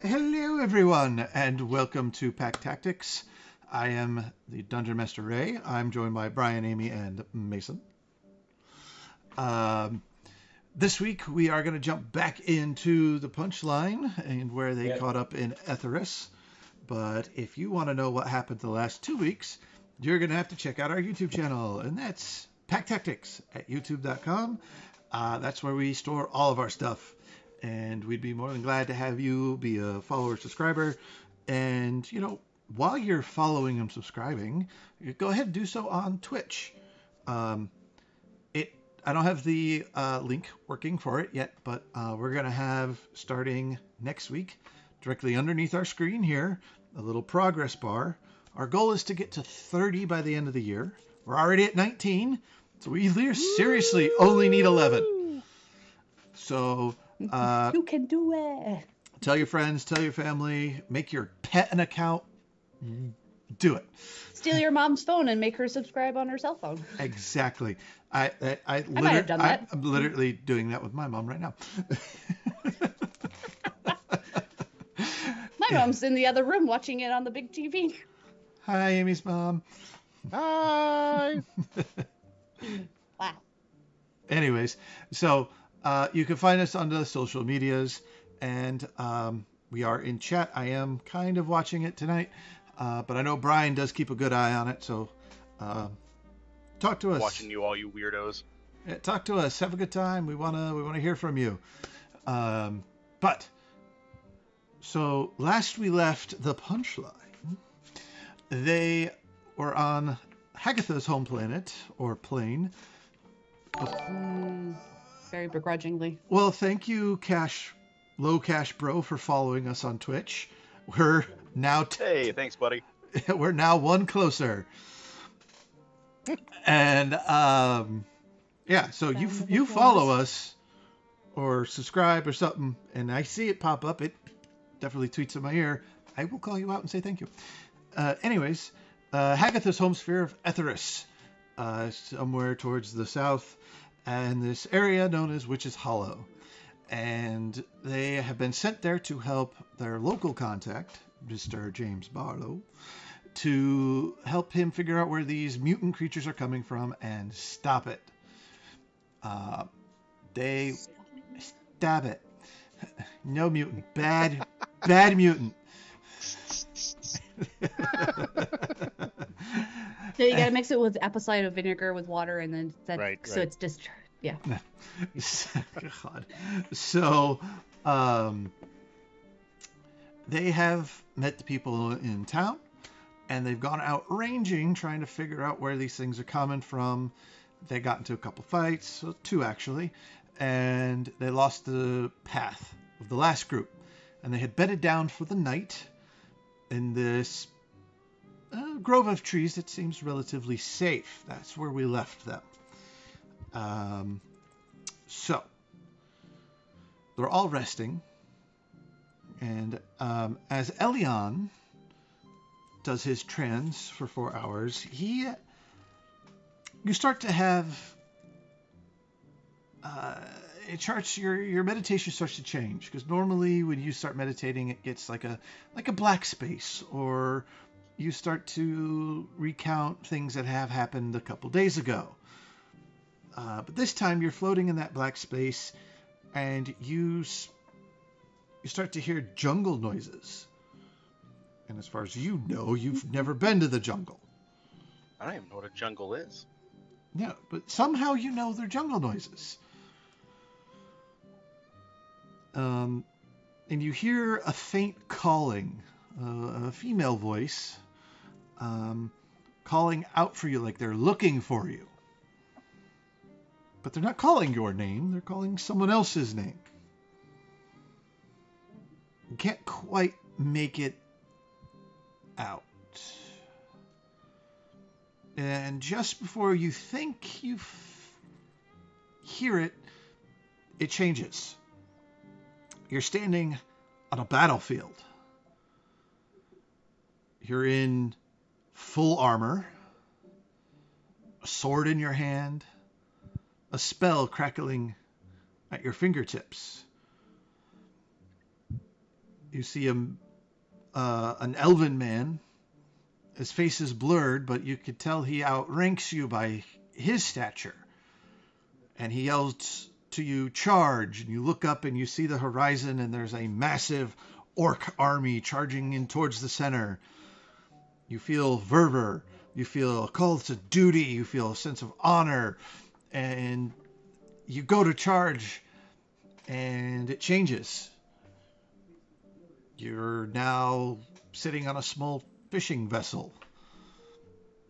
Hello, everyone, and welcome to Pack Tactics. I am the Dungeon Master Ray. I'm joined by Brian, Amy, and Mason. This week, we are going to jump back into the Punchline and where they caught up in Etharis. But if you want to know what happened the last 2 weeks, you're going to have to check out our YouTube channel, and that's Pack Tactics at youtube.com. That's where we store all of our stuff. And we'd be more than glad to have you be a follower, subscriber. And, while you're following and subscribing, go ahead and do so on Twitch. I don't have the link working for it yet, but we're going to have, starting next week, directly underneath our screen here, a little progress bar. Our goal is to get to 30 by the end of the year. We're already at 19, so we seriously only need 11. So... you can do it. Tell your friends, tell your family, make your pet an account. Do it. Steal your mom's phone and make her subscribe on her cell phone. Exactly. I might have done that. I'm literally doing that with my mom right now. My mom's in the other room watching it on the big TV. Hi, Amy's mom. Hi. Wow. Anyways, so you can find us on the social medias, and we are in chat. I am kind of watching it tonight, but I know Brian does keep a good eye on it, so talk to us. Watching you, all you weirdos. Yeah, talk to us. Have a good time. We wanna hear from you. But so last we left the Punchline, they were on Hagatha's home planet or plane. Very begrudgingly. Well, thank you, Low Cash Bro, for following us on Twitch. We're now hey, thanks, buddy. We're now one closer. And so you follow us or subscribe or something, and I see it pop up. It definitely tweets in my ear. I will call you out and say thank you. Anyways, Hagatha's home sphere of Etharis, somewhere towards the south, and this area known as Witch's Hollow. And they have been sent there to help their local contact, Mr. James Barlow, to help him figure out where these mutant creatures are coming from and stop it. They stab it. No mutant. Bad mutant. So you gotta mix it with apple cider vinegar with water, and then so it's just yeah. God. So they have met the people in town, and they've gone out ranging, trying to figure out where these things are coming from. They got into a couple fights, so 2 actually, and they lost the path of the last group, and they had bedded down for the night in this grove of trees that seems relatively safe. That's where we left them. So they're all resting, and as Elion does his trance for 4 hours, you start to have your meditation starts to change, because normally when you start meditating, it gets like a black space, or you start to recount things that have happened a couple days ago. But this time you're floating in that black space, and you start to hear jungle noises. And as far as you know, you've never been to the jungle. I don't even know what a jungle is. Yeah, but somehow you know they're jungle noises. And you hear a faint calling, a female voice, calling out for you, like they're looking for you. But they're not calling your name, they're calling someone else's name. You can't quite make it out. And just before you think you hear it, it changes. You're standing on a battlefield. You're in full armor, a sword in your hand, a spell crackling at your fingertips. You see an elven man. His face is blurred, but you could tell he outranks you by his stature. And he yells to you, charge. And you look up and you see the horizon, and there's a massive orc army charging in towards the center. You feel fervor. You feel a call to duty. You feel a sense of honor. And you go to charge, and it changes. You're now sitting on a small fishing vessel.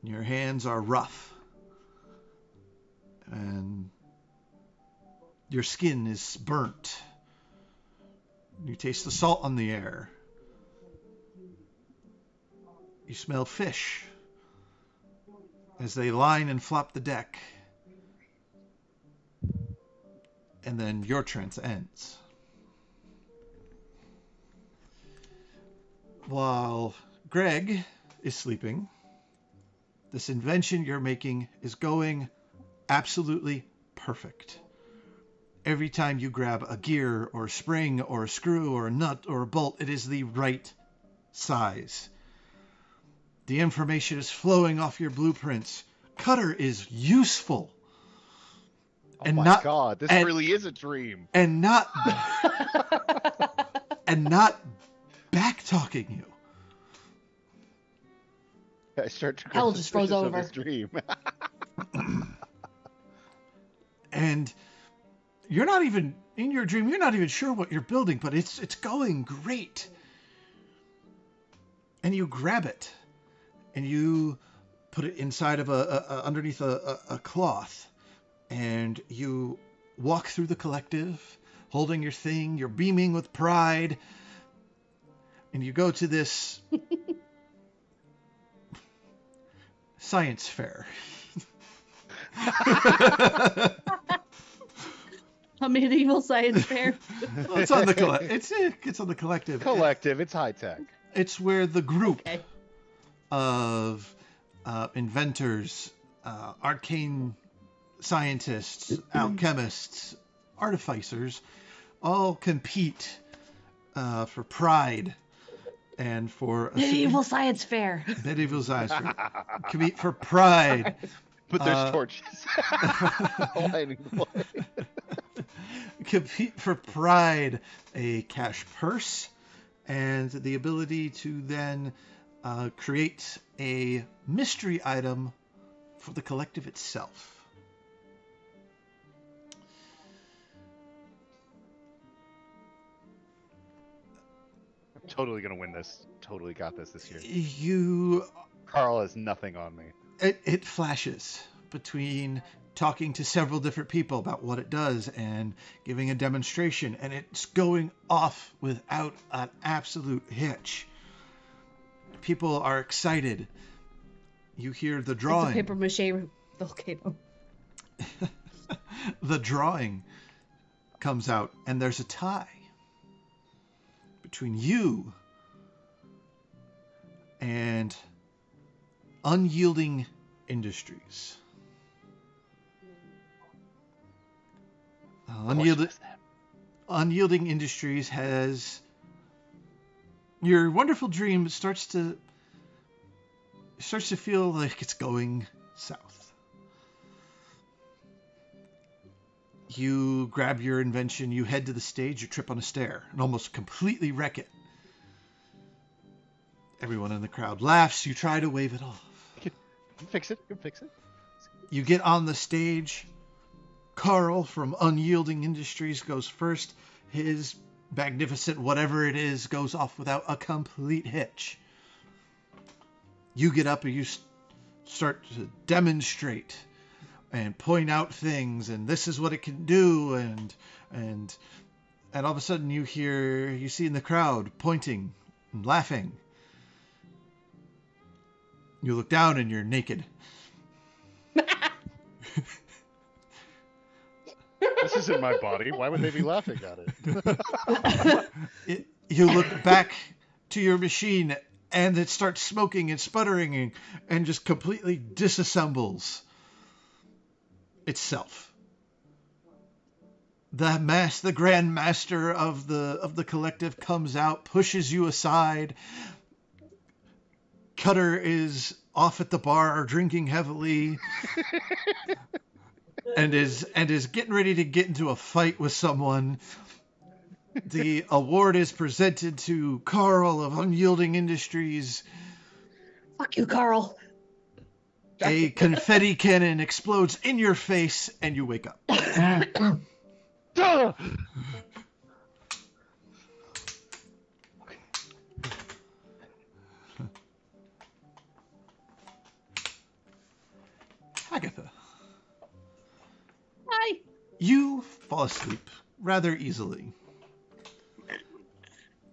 Your hands are rough. And your skin is burnt. You taste the salt on the air. You smell fish as they line and flop the deck. And then your trance ends. While Greg is sleeping, this invention you're making is going absolutely perfect. Every time you grab a gear or a spring or a screw or a nut or a bolt, it is the right size. The information is flowing off your blueprints. Cutter is useful. Oh my God, this really is a dream. And not back talking you. I start to Hell just froze over. This dream. And you're not even in your dream. You're not even sure what you're building, but it's going great. And you grab it, and you put it inside of underneath a cloth, and you walk through the collective, holding your thing. You're beaming with pride, and you go to this science fair. A medieval science fair. Well, it's on the it's on the collective. Collective, it's high tech. It's where the group of inventors, arcane scientists, alchemists, artificers, all compete for pride and for medieval science fair. Medieval science fair. Compete for pride. But there's torches. Lighting the flame. Compete for pride, a cash purse, and the ability to then create a mystery item for the collective itself. I'm totally going to win this. Totally got this year. Carl has nothing on me. It flashes between talking to several different people about what it does and giving a demonstration, and it's going off without an absolute hitch. People are excited. You hear the drawing. It's a papier-mâché volcano. The drawing comes out, and there's a tie between you and Unyielding Industries. Unyielding Industries has your wonderful dream starts to feel like it's going south. You grab your invention, you head to the stage, you trip on a stair and almost completely wreck it. Everyone in the crowd laughs. You try to wave it off. You can fix it. You get on the stage. Carl from Unyielding Industries goes first. His magnificent whatever it is goes off without a complete hitch. You get up and you start to demonstrate and point out things, and this is what it can do, and all of a sudden you see in the crowd pointing and laughing. You look down and you're naked. This isn't my body. Why would they be laughing at it? You look back to your machine and it starts smoking and sputtering and just completely disassembles itself. the Grand Master of the collective comes out, pushes you aside. Cutter is off at the bar drinking heavily and is getting ready to get into a fight with someone. The award is presented to Carl of Unyielding Industries. Fuck you, Carl. A confetti cannon explodes in your face and you wake up. Agatha. Hi. You fall asleep rather easily.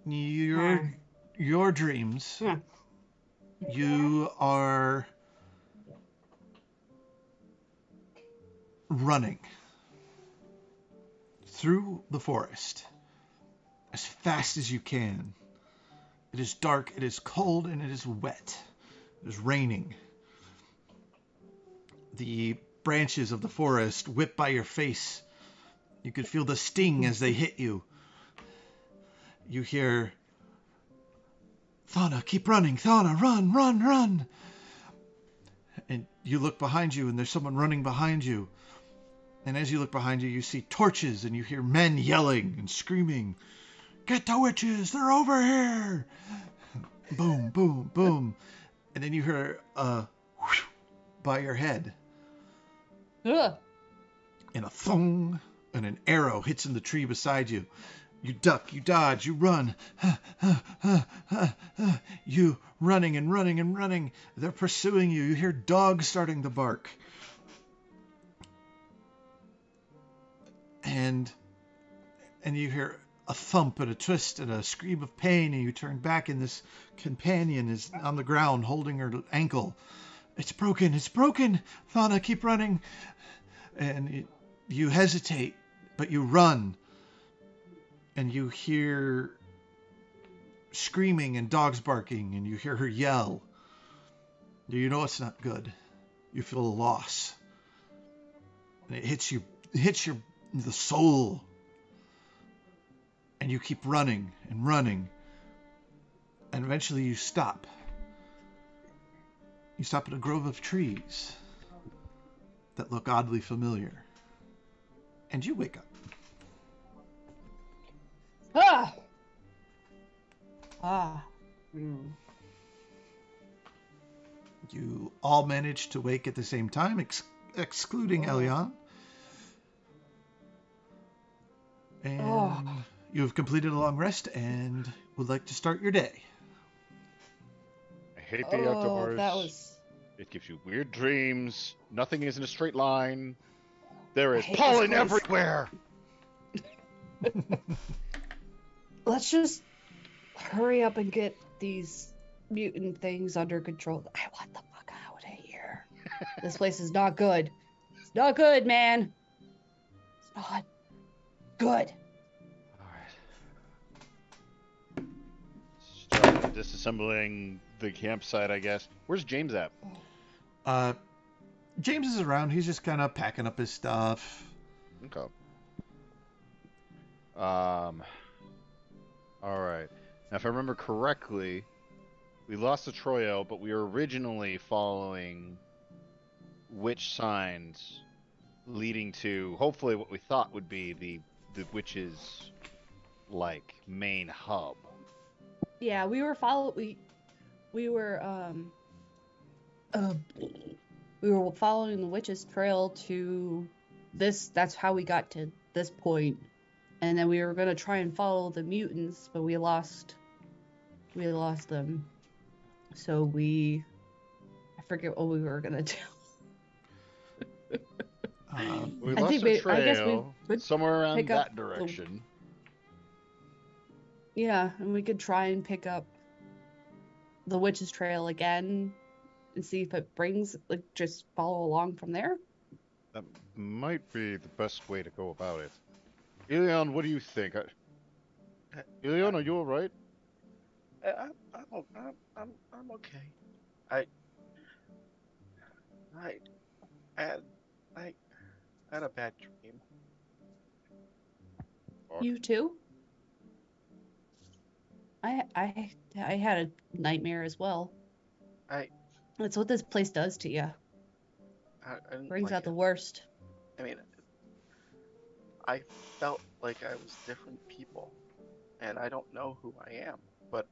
Your dreams. Yeah. You are running through the forest as fast as you can. It is dark, it is cold, and it is wet. It is raining. The branches of the forest whip by your face. You could feel the sting as they hit you. You hear, Thana, keep running. Thana, run, run, run. And you look behind you, and there's someone running behind you. And as you look behind you, you see torches, and you hear men yelling and screaming, get the witches, they're over here. Boom, boom, boom. And then you hear a whoosh by your head. Ugh. And a thong, and an arrow hits in the tree beside you. You duck, you dodge, you run. You running and running and running. They're pursuing you. You hear dogs starting to bark. And you hear a thump and a twist and a scream of pain, and you turn back, and this companion is on the ground holding her ankle. It's broken, it's broken. Thana, keep running. And you hesitate, but you run. And you hear screaming and dogs barking, and you hear her yell. You know it's not good. You feel a loss. And it hits the soul. And you keep running and running. And eventually you stop. You stop at a grove of trees that look oddly familiar. And you wake up. Ah. Ah. Mm. You all manage to wake at the same time, excluding Elion. And you have completed a long rest and would like to start your day. I hate the outdoors. That was... It gives you weird dreams. Nothing is in a straight line. There is pollen everywhere. Let's just hurry up and get these mutant things under control. I want the fuck out of here. This place is not good. It's not good, man. It's not good. Start disassembling the campsite, I guess. Where's James at? James is around. He's just kind of packing up his stuff. Okay. All right. Now, if I remember correctly, we lost the Troyo, but we were originally following witch signs leading to hopefully what we thought would be the witch's like main hub. Yeah, we were following the witch's trail to this. That's how we got to this point. And then we were gonna try and follow the mutants, but we lost them. So I forget what we were gonna do. We lost the trail I guess we would somewhere around pick up that direction. Yeah, and we could try and pick up the witch's trail again and see if it brings, like, just follow along from there. That might be the best way to go about it. Ilion, what do you think? Ilion, are you all right? I'm okay. I had a bad dream. Fuck. You too? I had a nightmare as well. I That's what this place does to you. I didn't Brings like out the it. worst. I mean, I felt like I was different people, and I don't know who I am, but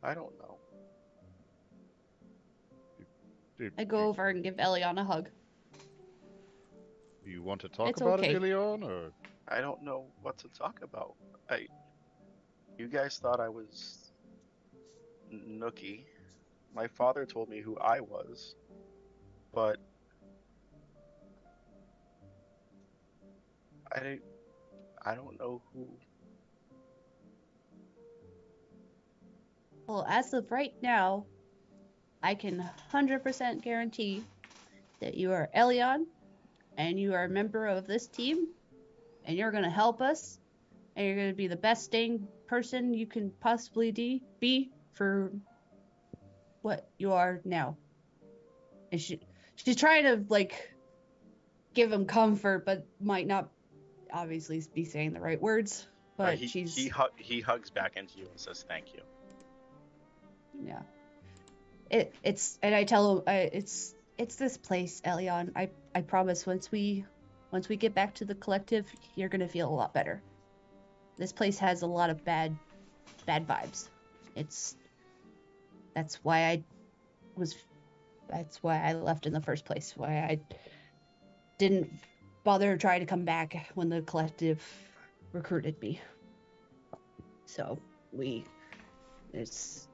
I don't know. Dude, I go over and give Elion a hug. do you want to talk It's about it, okay. Ilion, or? I don't know what to talk about. You guys thought I was Nookie. My father told me who I was, but I I don't know who. Well, as of right now, I can 100% guarantee that you are Elion and you are a member of this team and you're going to help us and you're going to be the best dang person you can possibly be for what you are now. And she's trying to like give him comfort, but might not obviously be saying the right words. But He hugs back into you and says thank you. Yeah. It's and I tell him it's this place, Elion. I promise once we get back to the collective, you're gonna feel a lot better. This place has a lot of bad vibes. That's why I left in the first place. Why I didn't bother trying to come back when the collective recruited me. So let's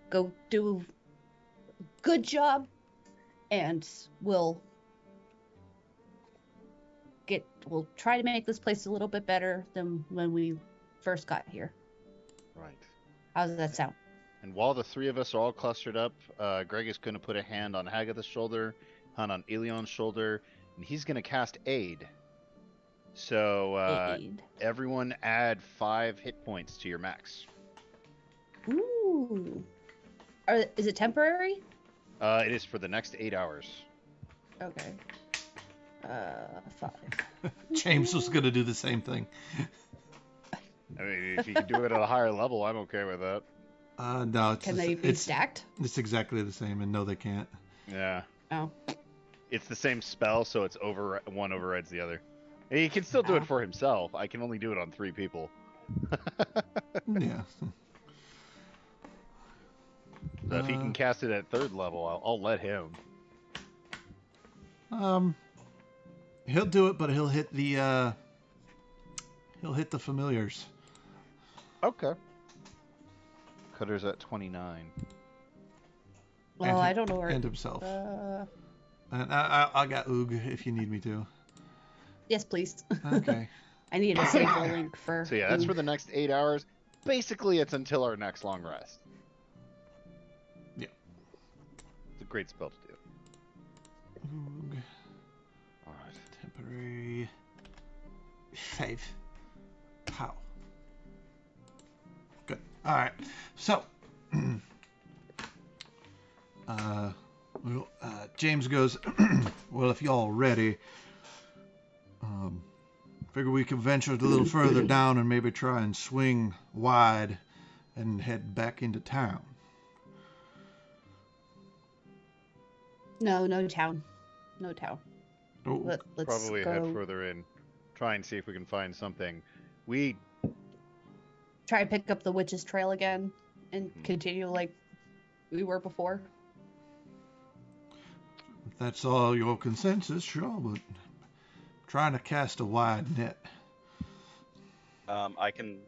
go do a good job and we'll try to make this place a little bit better than when we first got here. Right. How does that sound? And while the three of us are all clustered up, Greg is going to put a hand on Hagatha's shoulder, hand on Ilion's shoulder, and he's going to cast Aid. So Aid. everyone add 5 hit points to your max. Ooh. Is it temporary? It is for the next 8 hours. Okay. 5. James was gonna do the same thing. I mean, if you can do it at a higher level, I'm okay with that. No, Can they be stacked? It's exactly the same, and no, they can't. Yeah. Oh. It's the same spell, so it's one overrides the other. And he can still do it for himself. I can only do it on 3 people. Yeah. So if he can cast it at 3rd level, I'll let him. He'll do it, but he'll hit the familiars. Okay. Cutter's at 29. Well, I don't know where. And himself. And I got Oog if you need me to. Yes, please. Okay. I need to save the link for. So yeah, that's for the next 8 hours. Basically, it's until our next long rest. Yeah. It's a great spell to do. Oog. All right. Temporary. 5. Pow. Good. All right. So, James goes, well, if y'all ready, figure we could venture a little further down and maybe try and swing wide and head back into town. No town. No town. Oh, Let's Probably go. head further in. Try and see if we can find something. We Try and pick up the witch's trail again and continue like we were before. if that's all your consensus, sure, but trying to cast a wide net. I can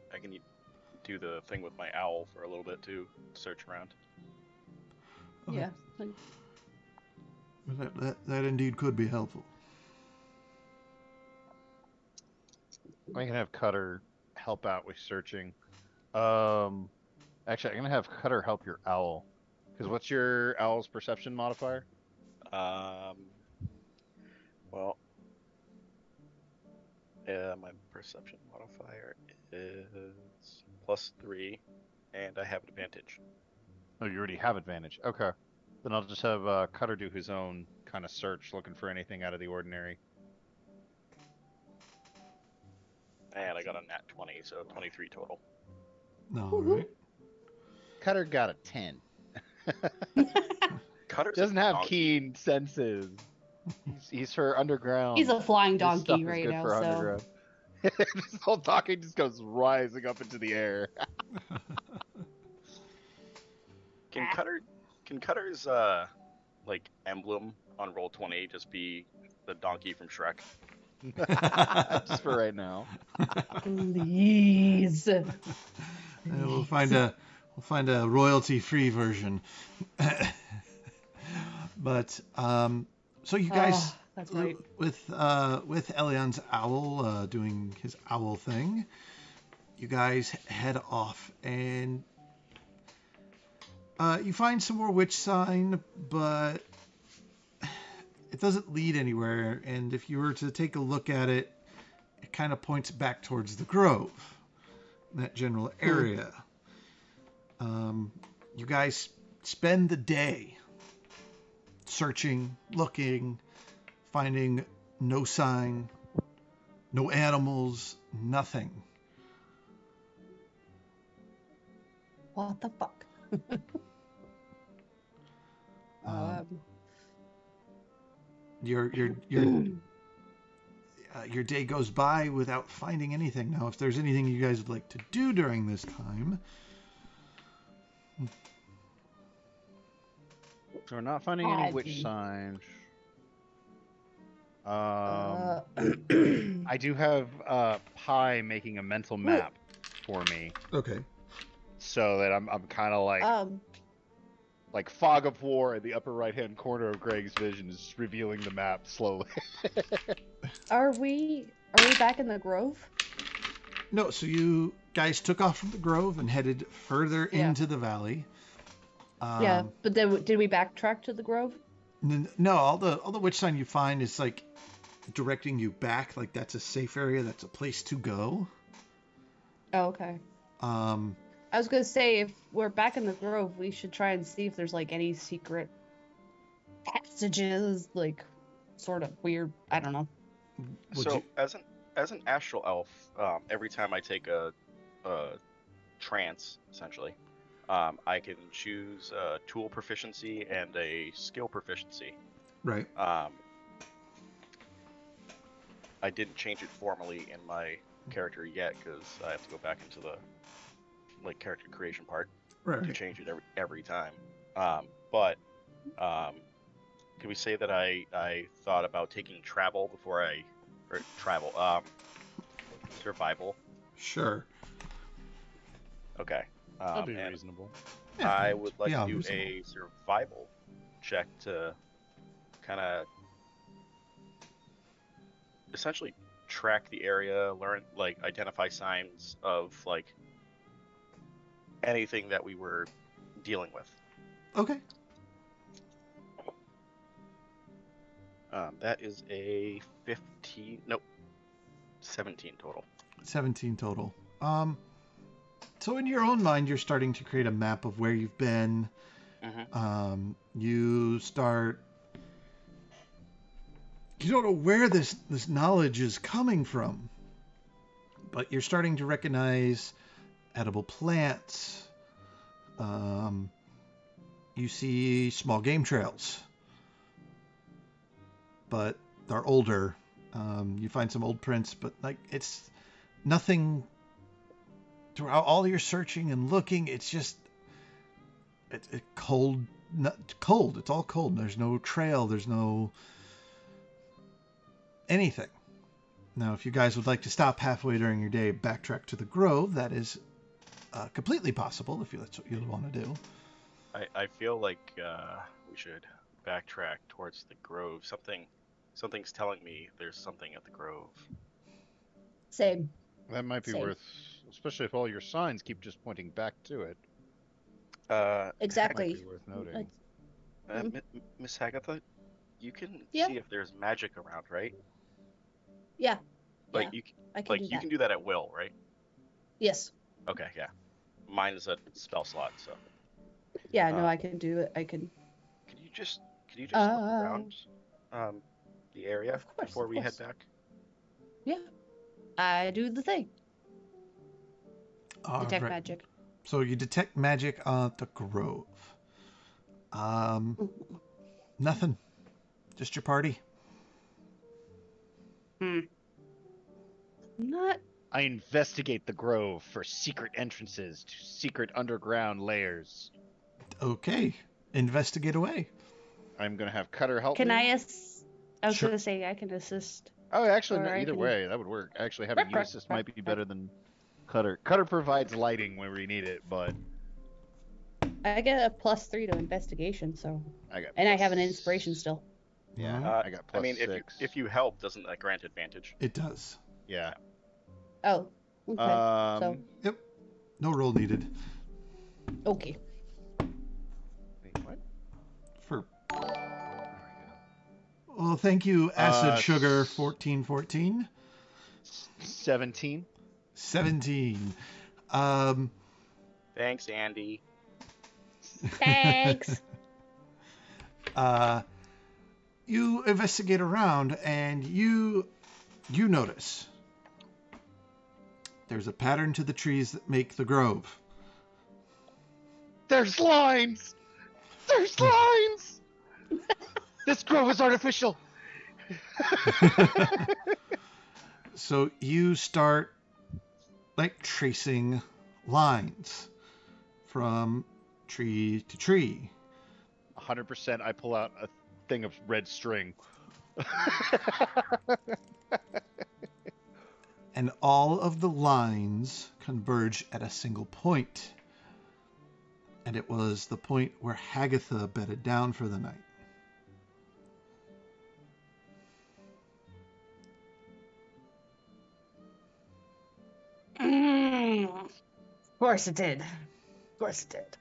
do the thing with my owl for a little bit too. Search around. Okay. Yeah. That indeed could be helpful. I can have Cutter help out with searching. Actually, I'm gonna have Cutter help your owl. Because what's your owl's perception modifier? Well, my perception modifier is +3, and I have advantage. Oh, you already have advantage. Okay. Then I'll just have Cutter do his own kind of search, looking for anything out of the ordinary. And I got a nat 20, so 23 total. All right. Cutter got a 10. Cutter's Doesn't a have donkey. keen senses. He's for underground. He's a flying This stuff donkey is right good now, for so underground. This whole donkey just goes rising up into the air. Can Cutter's like emblem on Roll20 just be the donkey from Shrek? Just for right now. please. We'll find a royalty-free version. But so you guys That's right. with Elion's owl doing his owl thing, you guys head off and you find some more witch sign, but it doesn't lead anywhere. And if you were to take a look at it, it kind of points back towards the grove, that general area. You guys spend the day searching, looking, finding no sign, no animals, nothing. What the fuck? Your day goes by without finding anything. Now, if there's anything you guys would like to do during this time. So we're not finding any witch signs. I do have Pi making a mental map for me, Okay. so that I'm kind of like fog of war in the upper right hand corner of Greg's vision is revealing the map slowly. Are we back in the grove? No, so you guys took off from the grove and headed further into the valley. Yeah, but then did we backtrack to the grove? No, all the witch sign you find is like directing you back, like that's a safe area, that's a place to go. Oh, okay. I was gonna say, if we're back in the grove, we should try and see if there's like any secret passages, like sort of weird. I don't know. So as an astral elf, every time I take a trance, essentially, I can choose a tool proficiency and a skill proficiency. Right. I didn't change it formally in my character yet because I have to go back into the character creation part to change it every time. But can we say that I thought about taking travel before survival? Sure. Okay. That'd be reasonable. Yeah, I would like to do reasonable. a survival check to kind of essentially track the area, learn, identify signs of, anything that we were dealing with. Okay. That is a 17 total. 17 total. So in your own mind, you're starting to create a map of where you've been. You don't know where this knowledge is coming from, but you're starting to recognize edible plants. You see small game trails, but they're older. You find some old prints, but it's nothing. Throughout all your searching and looking, it's just it's cold. Cold. It's all cold. There's no trail. There's no anything. Now, if you guys would like to stop halfway during your day, backtrack to the grove, that is completely possible if that's what you'd want to do. I feel like we should backtrack towards the grove. Something's telling me there's something at the grove. Same. That might be worth, especially if all your signs keep just pointing back to it. Exactly. Might be worth noting. Miss Hagatha, you can see if there's magic around, right? Yeah. You can do that at will, right? Yes. Okay, yeah. Mine is a spell slot, so. Yeah, no, I can do it. I can. Could you just look around the area of course, before we head back? Yeah. I do the thing. Detect Alright. magic. So you detect magic on the grove. Nothing. Just your party. Not. I investigate the grove for secret entrances to secret underground layers. Okay. Investigate away. I'm gonna have Cutter help Can me. I was Sure. gonna say I can assist. Oh, actually, Or no, I either can- way, that would work. Actually, having you assist might be better than Cutter. Cutter provides lighting when we need it, but I get a +3 to investigation, so. And I have an inspiration still. Yeah, I got plus I mean, 6. if you help, doesn't that grant advantage? It does. Yeah. Oh. Okay. So. Yep. No roll needed. Okay. Wait, what? For. There we go. Well, thank you, Acid Sugar 1414. 17. 17. Thanks, Andy. Thanks. You investigate around and you notice there's a pattern to the trees that make the grove. There's lines! There's lines! This grove is artificial! So you start like tracing lines from tree to tree. 100% I pull out a thing of red string. And all of the lines converge at a single point. And it was the point where Hagatha bedded down for the night. Of course it did. Of course it did.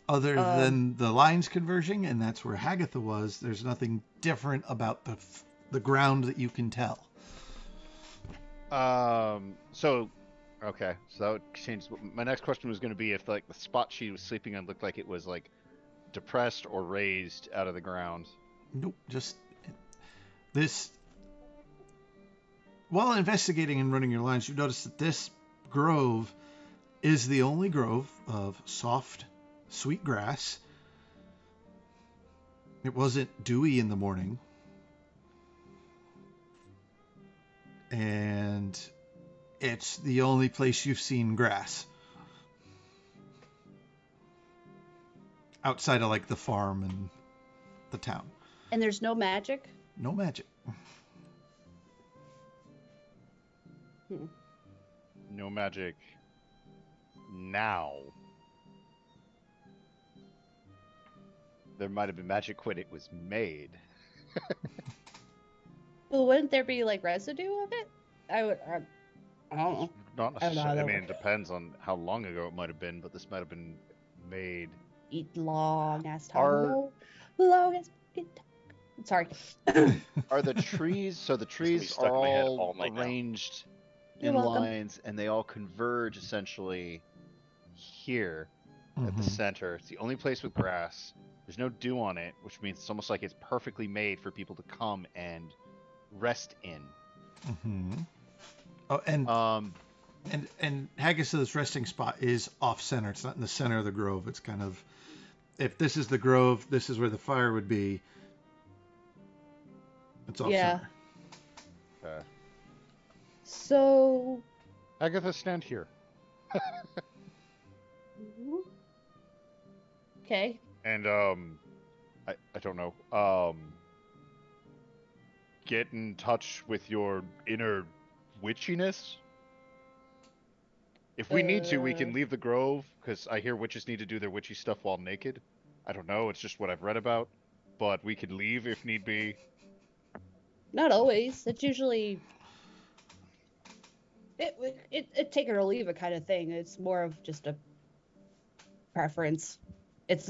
Other than the lines converging, and that's where Hagatha was, there's nothing different about the ground that you can tell. So that would change. My next question was going to be if like the spot she was sleeping on looked like it was like depressed or raised out of the ground. Nope, just this. While investigating and running your lines, you notice that this grove is the only grove of soft, sweet grass. It wasn't dewy in the morning. And it's the only place you've seen grass. Outside of like the farm and the town. And there's no magic? No magic. No magic now. There might have been magic when it was made. Well, wouldn't there be like residue of it? I don't know. Not necessarily. I mean, it depends on how long ago it might have been, but this might have been made. Eat long ass time. Long ass fucking time. Sorry. Are the trees? So the trees are all arranged in lines, and they all converge essentially here at the center. It's the only place with grass. There's no dew on it, which means it's almost like it's perfectly made for people to come and rest in. Oh, and Hagatha's resting spot is off center. It's not in the center of the grove. It's kind of, if this is the grove, this is where the fire would be. It's off center. Okay. So Hagatha, stand here. Okay. And I don't know. Get in touch with your inner witchiness. If we need to, we can leave the grove, because I hear witches need to do their witchy stuff while naked. I don't know, it's just what I've read about. But we could leave if need be. Not always. It's usually it take it or leave it kind of thing. It's more of just a preference. It's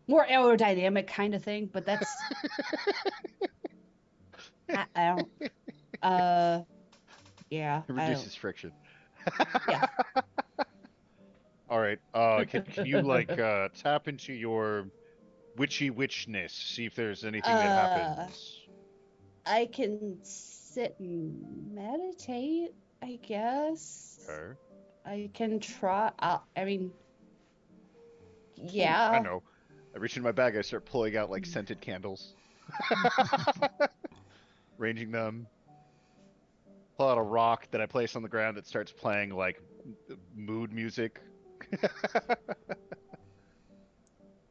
more aerodynamic kind of thing, but that's I don't. Yeah. It reduces friction. Yeah. All right. Can you like tap into your witchy witchness? See if there's anything that happens. I can sit and meditate, I guess. Okay. I can try. I mean, Ooh, yeah. I know. I reach in my bag. I start pulling out like scented candles, ranging them. Pull out a rock that I place on the ground that starts playing like mood music.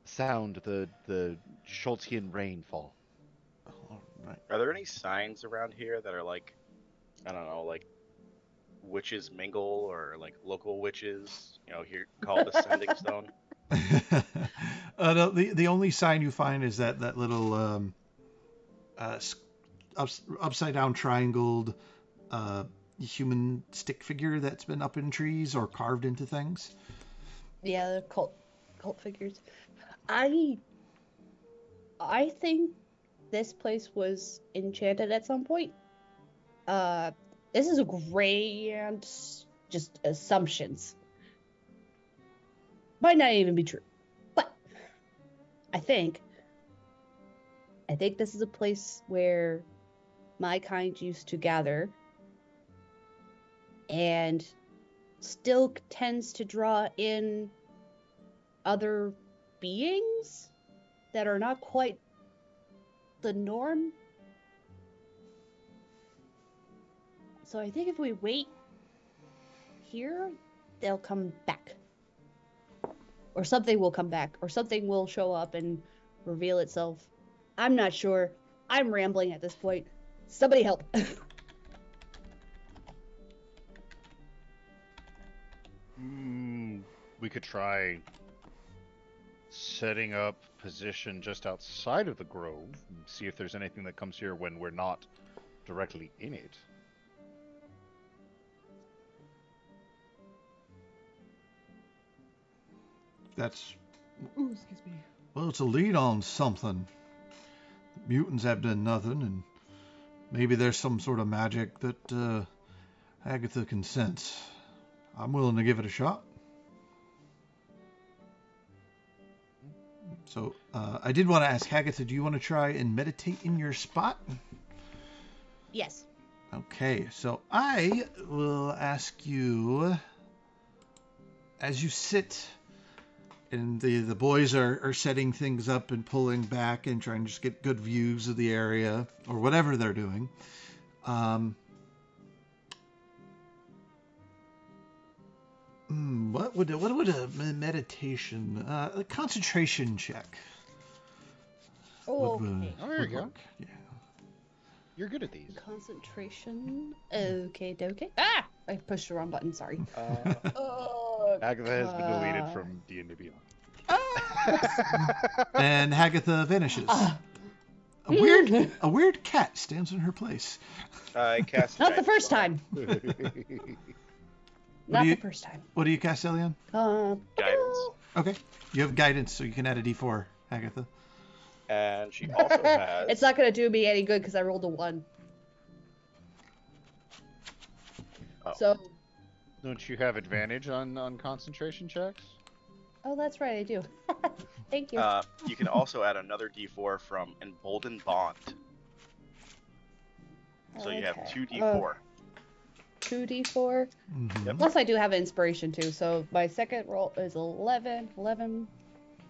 Sound the Schultzian rainfall. All right. Are there any signs around here that are like, I don't know, like witches mingle or like local witches? You know, here called the Sending Stone. No, the only sign you find is that little upside down triangled human stick figure that's been up in trees or carved into things. Yeah, the cult figures. I think this place was enchanted at some point. This is a grand just assumptions. Might not even be true. But I think this is a place where my kind used to gather and still tends to draw in other beings that are not quite the norm. So I think if we wait here, they'll come back. Or something will come back. Or something will show up and reveal itself. I'm not sure. I'm rambling at this point. Somebody help. We could try setting up position just outside of the grove and see if there's anything that comes here when we're not directly in it. That's Ooh, excuse me. Well, it's a lead on something. The mutants have done nothing, and maybe there's some sort of magic that Agatha can sense. I'm willing to give it a shot. So I did want to ask Agatha, do you want to try and meditate in your spot? Yes. Okay, so I will ask you, as you sit and the boys are setting things up and pulling back and trying to just get good views of the area or whatever they're doing. What would a meditation, a concentration check? Oh, okay. Oh, there you go. Work. Yeah. You're good at these. Concentration. Okay, dokie. Ah! I pushed the wrong button, sorry. Agatha has been deleted from D&D Beyond. And Hagatha vanishes. A weird cat stands in her place. I cast. Not the first time. Not the first time. What do you cast, Elian? Guidance. Okay. You have guidance, so you can add a d4, Agatha. And she also has. It's not going to do me any good because I rolled a 1. Oh. So. Don't you have advantage on concentration checks? Oh, that's right, I do. Thank you. You can also add another d4 from Emboldened Bond. So you have 2d4. 2d4. Mm-hmm. Yep. Plus, I do have inspiration too. So my second roll is 11. 11.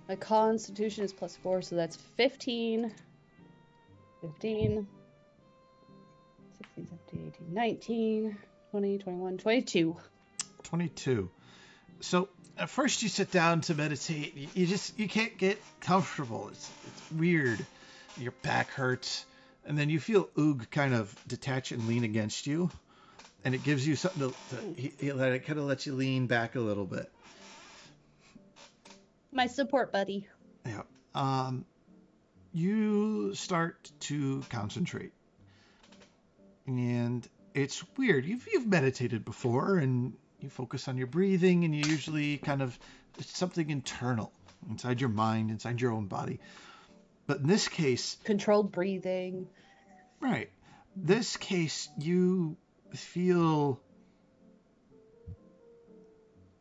My constitution is +4, so that's 15. 15. 16, 17, 18, 19, 20, 21, 22. 22. So at first you sit down to meditate. You can't get comfortable. It's weird. Your back hurts, and then you feel Oog kind of detach and lean against you, and it gives you something it kind of lets you lean back a little bit. My support buddy. Yeah. You start to concentrate, and it's weird. You've meditated before, and you focus on your breathing, and you usually it's something internal inside your mind, inside your own body. But in this case, controlled breathing. Right. This case, you feel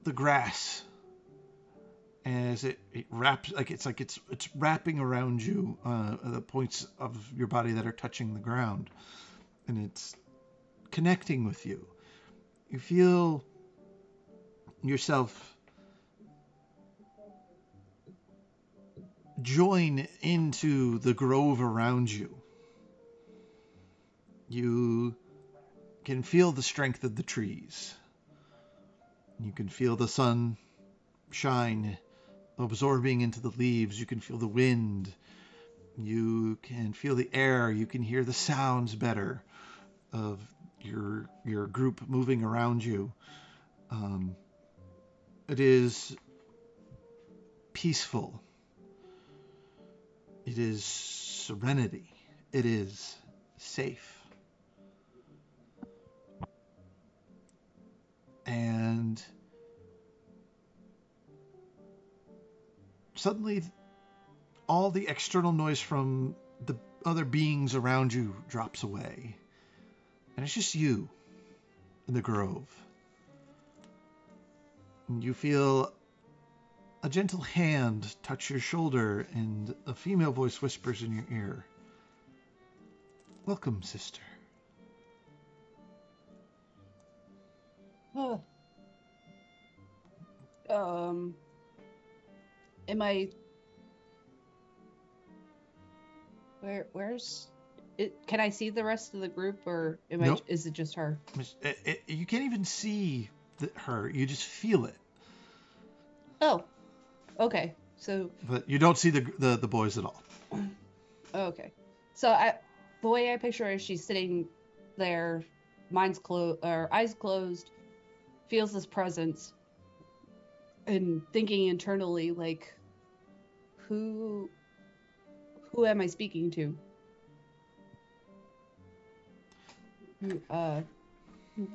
the grass as it wraps, it's wrapping around you, the points of your body that are touching the ground, and it's connecting with you. You feel yourself join into the grove around you. You can feel the strength of the trees. You can feel the sun shine, absorbing into the leaves. You can feel the wind. You can feel the air. You can hear the sounds better of your group moving around you. It is peaceful. It is serenity. It is safe. And suddenly, all the external noise from the other beings around you drops away. And it's just you in the grove. And you feel a gentle hand touch your shoulder, and a female voice whispers in your ear, "Welcome, sister." Oh. Am I... Where's it? Can I see the rest of the group, or Nope. Is it just her? You can't even see her. You just feel it. Oh, okay. So. But you don't see the boys at all. Okay. So the way I picture her is she's sitting there, eyes closed, feels this presence, and thinking internally, like, who am I speaking to?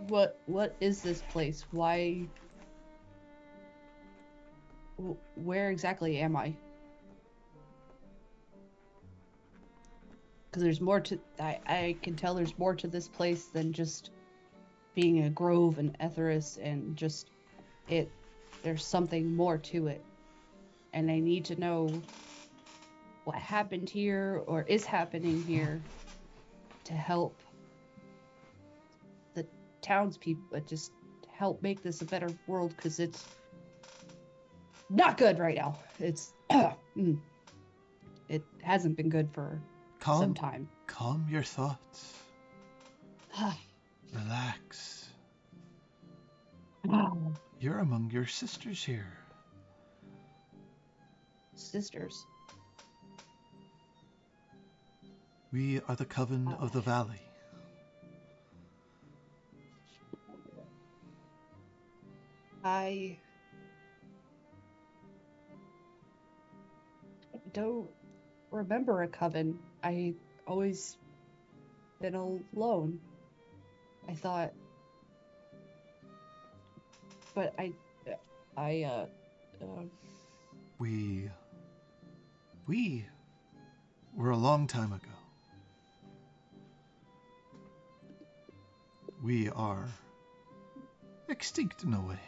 What is this place? Why? Where exactly am I? Because there's more to... I can tell there's more to this place than just being a grove and Etharis and just it. There's something more to it. And I need to know what happened here or is happening here to help the townspeople, but just help make this a better world, because it's not good right now. It's it hasn't been good for some time. Calm your thoughts. Relax. You're among your sisters here. Sisters? We are the Coven of the Valley. I don't remember a coven. I always been alone, I thought. But We were a long time ago. We are extinct in a way.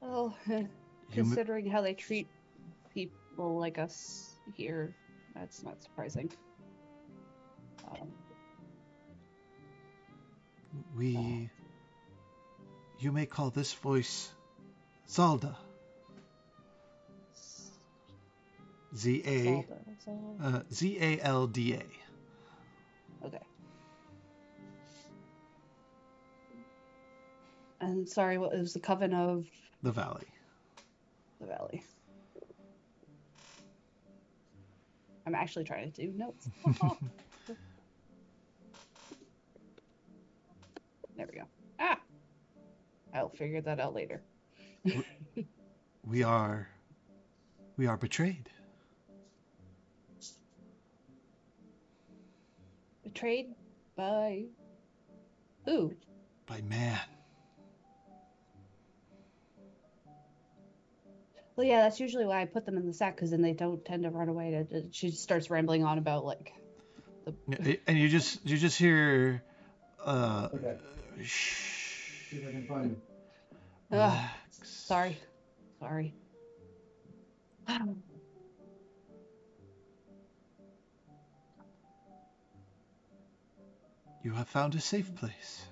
Well, considering how they treat people like us here, that's not surprising. You may call this voice Zalda. Zalda. Okay. And sorry, what was the Coven of the Valley? The Valley. I'm actually trying to do notes. There we go. I'll figure that out later. We are betrayed. Betrayed by who? By man. Well, yeah, that's usually why I put them in the sack, because then they don't tend to run away. She starts rambling on about like and you just hear shh. See if I can find him. Sorry. You have found a safe place.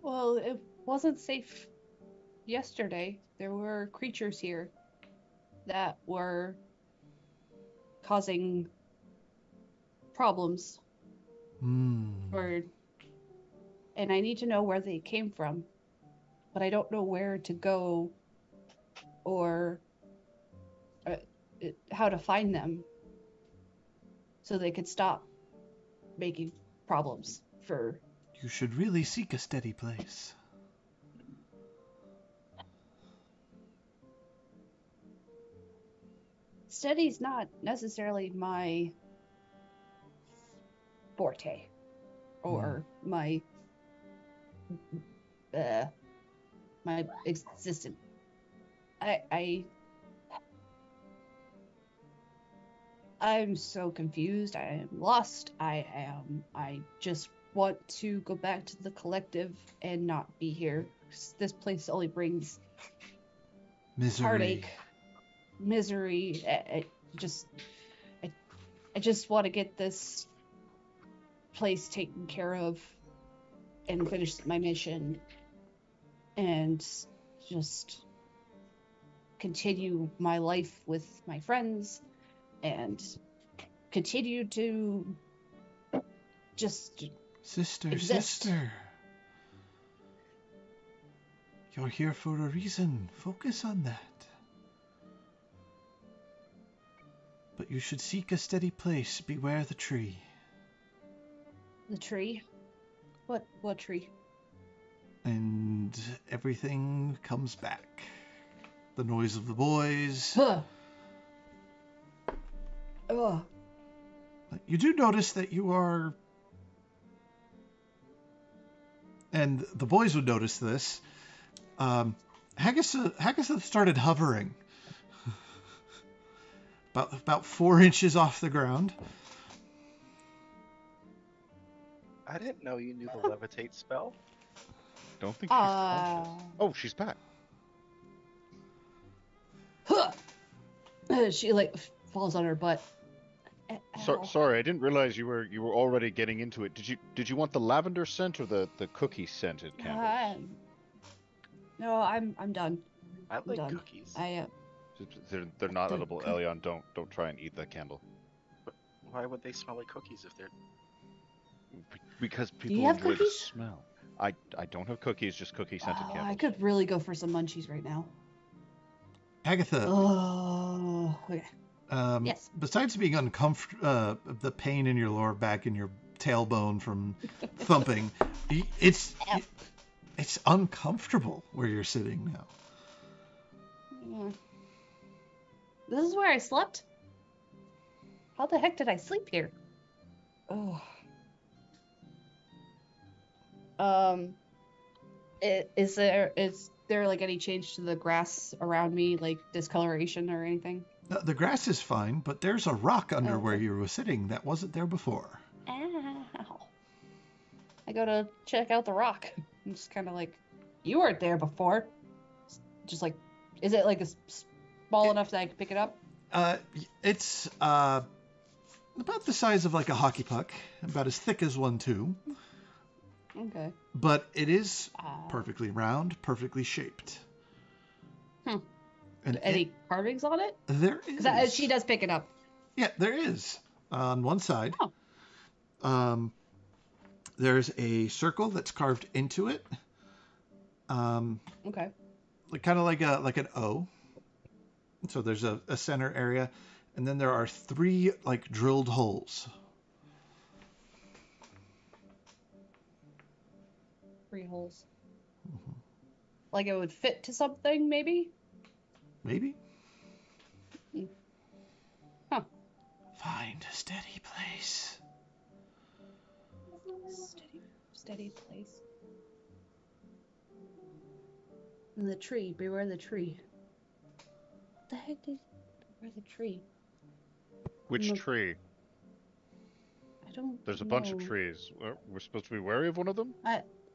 Well, it wasn't safe yesterday. There were creatures here that were causing problems. And I need to know where they came from, but I don't know where to go or how to find them so they could stop making problems for... You should really seek a steady place. Steady's not necessarily my forte or my existence. I'm so confused. I am lost. I just want to go back to the collective and not be here. This place only brings misery. Heartache, misery. I just want to get this place taken care of and finish my mission and just continue my life with my friends and continue to just exist. Sister. You're here for a reason. Focus on that. But you should seek a steady place. Beware the tree. The tree? What tree? And everything comes back. The noise of the boys. You do notice that you are... And the boys would notice this. Hagatha started hovering. About 4 inches off the ground. I didn't know you knew the levitate spell. Don't think she's conscious. Oh, she's back. She falls on her butt. Sorry, I didn't realize you were already getting into it. Did you want the lavender scent or the cookie scented candles? No, I'm done. I like cookies. They're not edible, Elion. Don't try and eat that candle. But why would they smell like cookies if they're... Because people enjoy the smell. I don't have cookies, just cookie scented candles. I could really go for some munchies right now. Agatha. Oh, okay. Yes. Besides being uncomfortable, the pain in your lower back and your tailbone from thumping, it's uncomfortable where you're sitting now. Yeah. This is where I slept? How the heck did I sleep here? Oh. Is there like any change to the grass around me, like discoloration or anything? The grass is fine, but there's a rock under where you were sitting that wasn't there before. Ow. I go to check out the rock. I'm just kind of like, you weren't there before. Just like, is it like small enough that I can pick it up? It's about the size of like a hockey puck, about as thick as one too. Okay. But it is perfectly round, perfectly shaped. And any carvings on it? There is. She does pick it up. Yeah, there is. On one side, there's a circle that's carved into it. Okay. Kind of like an O. So there's a center area, and then there are 3 like drilled holes. 3 holes. Mm-hmm. Like it would fit to something, maybe? Maybe. Huh. Find a steady place. Steady place. And the tree. Beware the tree. What the heck did... Beware the tree. Which tree? I don't There's a know. bunch of trees. We're supposed to be wary of one of them?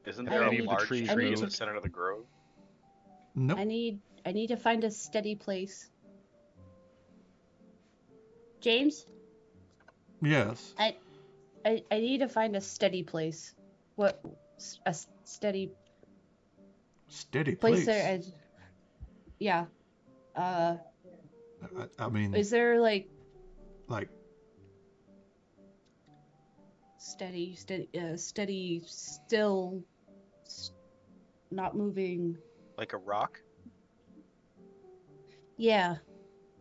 Isn't I there a need- large trees tree in moved? the center of the grove? Nope. I need to find a steady place. James, Yes. I need to find a steady place. What a steady Steady place place. there? Yeah. I mean, Is there like like steady, still, not moving? Like a rock? Yeah.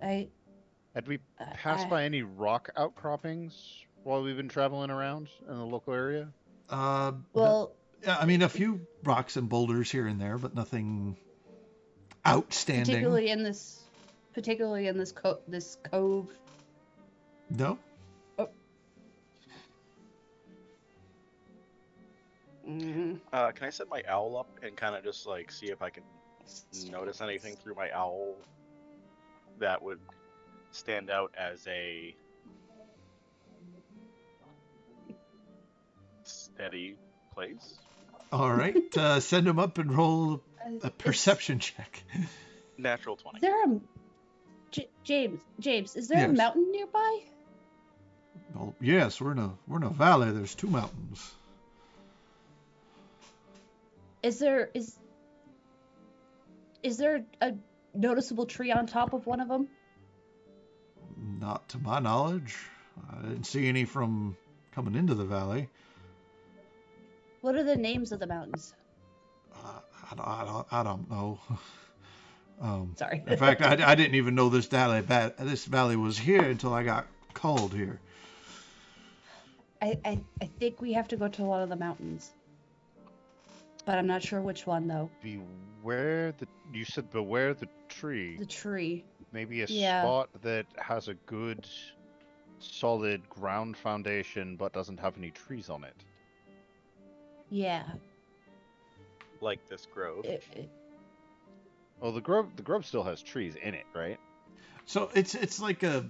Had we passed by any rock outcroppings while we've been traveling around in the local area? Well, yeah, I mean, a few rocks and boulders here and there, but nothing outstanding. particularly in this cove. No. Mm-hmm. Can I set my owl up and kind of just like see if I can notice anything through my owl that would stand out as a steady place? All right. Send him up and roll a perception check. Natural 20. Is there a James? Is there a Yes. mountain nearby? Well, yes, we're in a valley. There's 2 mountains. Is there a noticeable tree on top of one of them? Not to my knowledge. I didn't see any from coming into the valley. What are the names of the mountains? I don't know. Sorry. In fact, I didn't even know this valley was here until I got called here. I think we have to go to one of the mountains, but I'm not sure which one though. You said beware the tree. The tree. Maybe a Yeah. spot that has a good, solid ground foundation but doesn't have any trees on it. Yeah. Like this grove. Well, the grove still has trees in it, right? So it's like an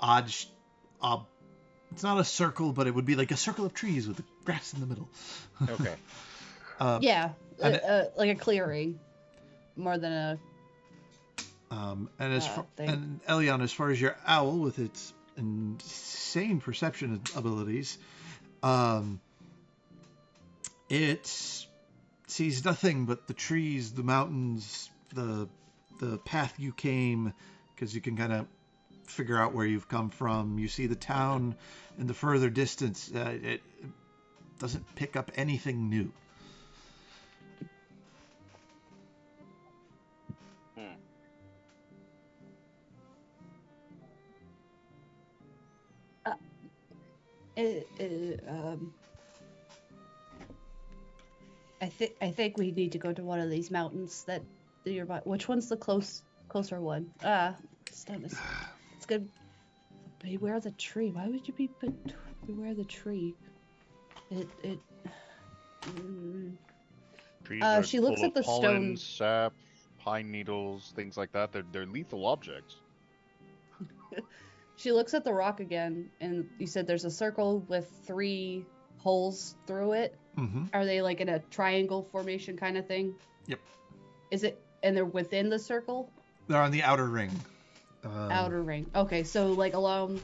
odd. It's not a circle, but it would be like a circle of trees with the grass in the middle. Okay. Yeah, like a clearing, more than a. And Elion, as far as your owl with its insane perception abilities, it sees nothing but the trees, the mountains, the path you came, because you can kind of figure out where you've come from. You see the town in the further distance. It doesn't pick up anything new. I think we need to go to one of these mountains that nearby. Which one's the closer one? It's good. Beware the tree. Why would you beware the tree? Trees are she looks full at the of pollen, stone. sap, pine needles, things like that. They're lethal objects. She looks at the rock again, and you said there's a circle with 3 holes through it. Mm-hmm. Are they like in a triangle formation kind of thing? Yep. Is it? And they're within the circle? They're on the outer ring. Outer ring. Okay, so like along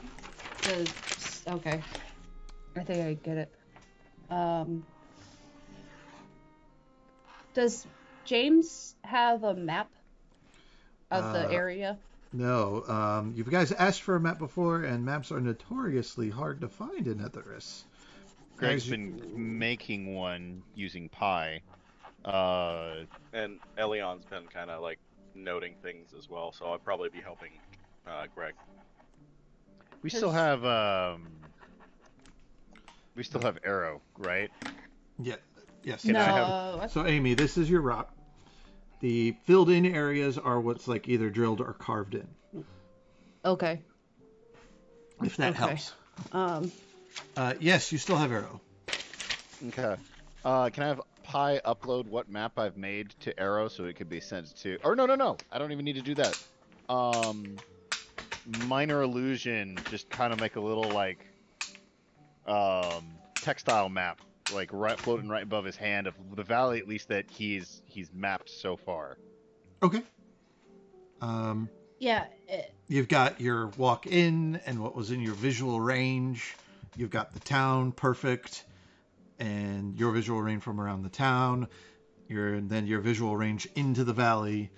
the. Okay. I think I get it. Does James have a map of the area? No. You guys asked for a map before, and maps are notoriously hard to find in Etharis. Greg's been making one using Pi. And Elion's been kind of like noting things as well, so I'll probably be helping Greg. We still have Arrow, right? Yeah. Yes. No. So Amy, this is your rock. The filled in areas are what's like either drilled or carved in. Okay. If that helps. Yes, you still have Arrow. Okay. Can I have Pi upload what map I've made to Arrow so it could be sent to... Or no. I don't even need to do that. Minor illusion, just kind of make a little, like, textile map, like floating right above his hand of the valley, at least that he's mapped so far. Okay. Yeah. You've got your walk in and what was in your visual range. You've got the town perfect, and your visual range from around the town. Then your visual range into the valley.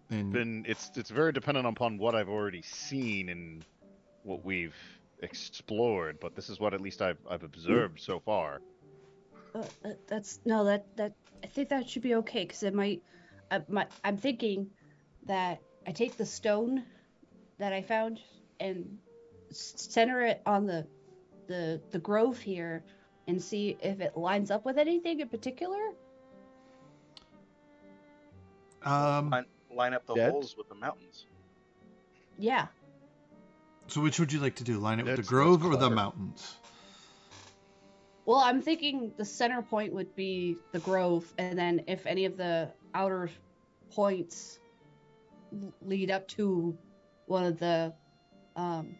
And it's very dependent upon what I've already seen and what we've explored, but this is what at least I've observed so far. That I think that should be okay, because it might. I'm thinking that I take the stone that I found and center it on the grove here and see if it lines up with anything in particular. Line up the holes with the mountains. Yeah. So which would you like to do? Line it with the grove or the mountains? Well, I'm thinking the center point would be the grove, and then if any of the outer points lead up to one of the kind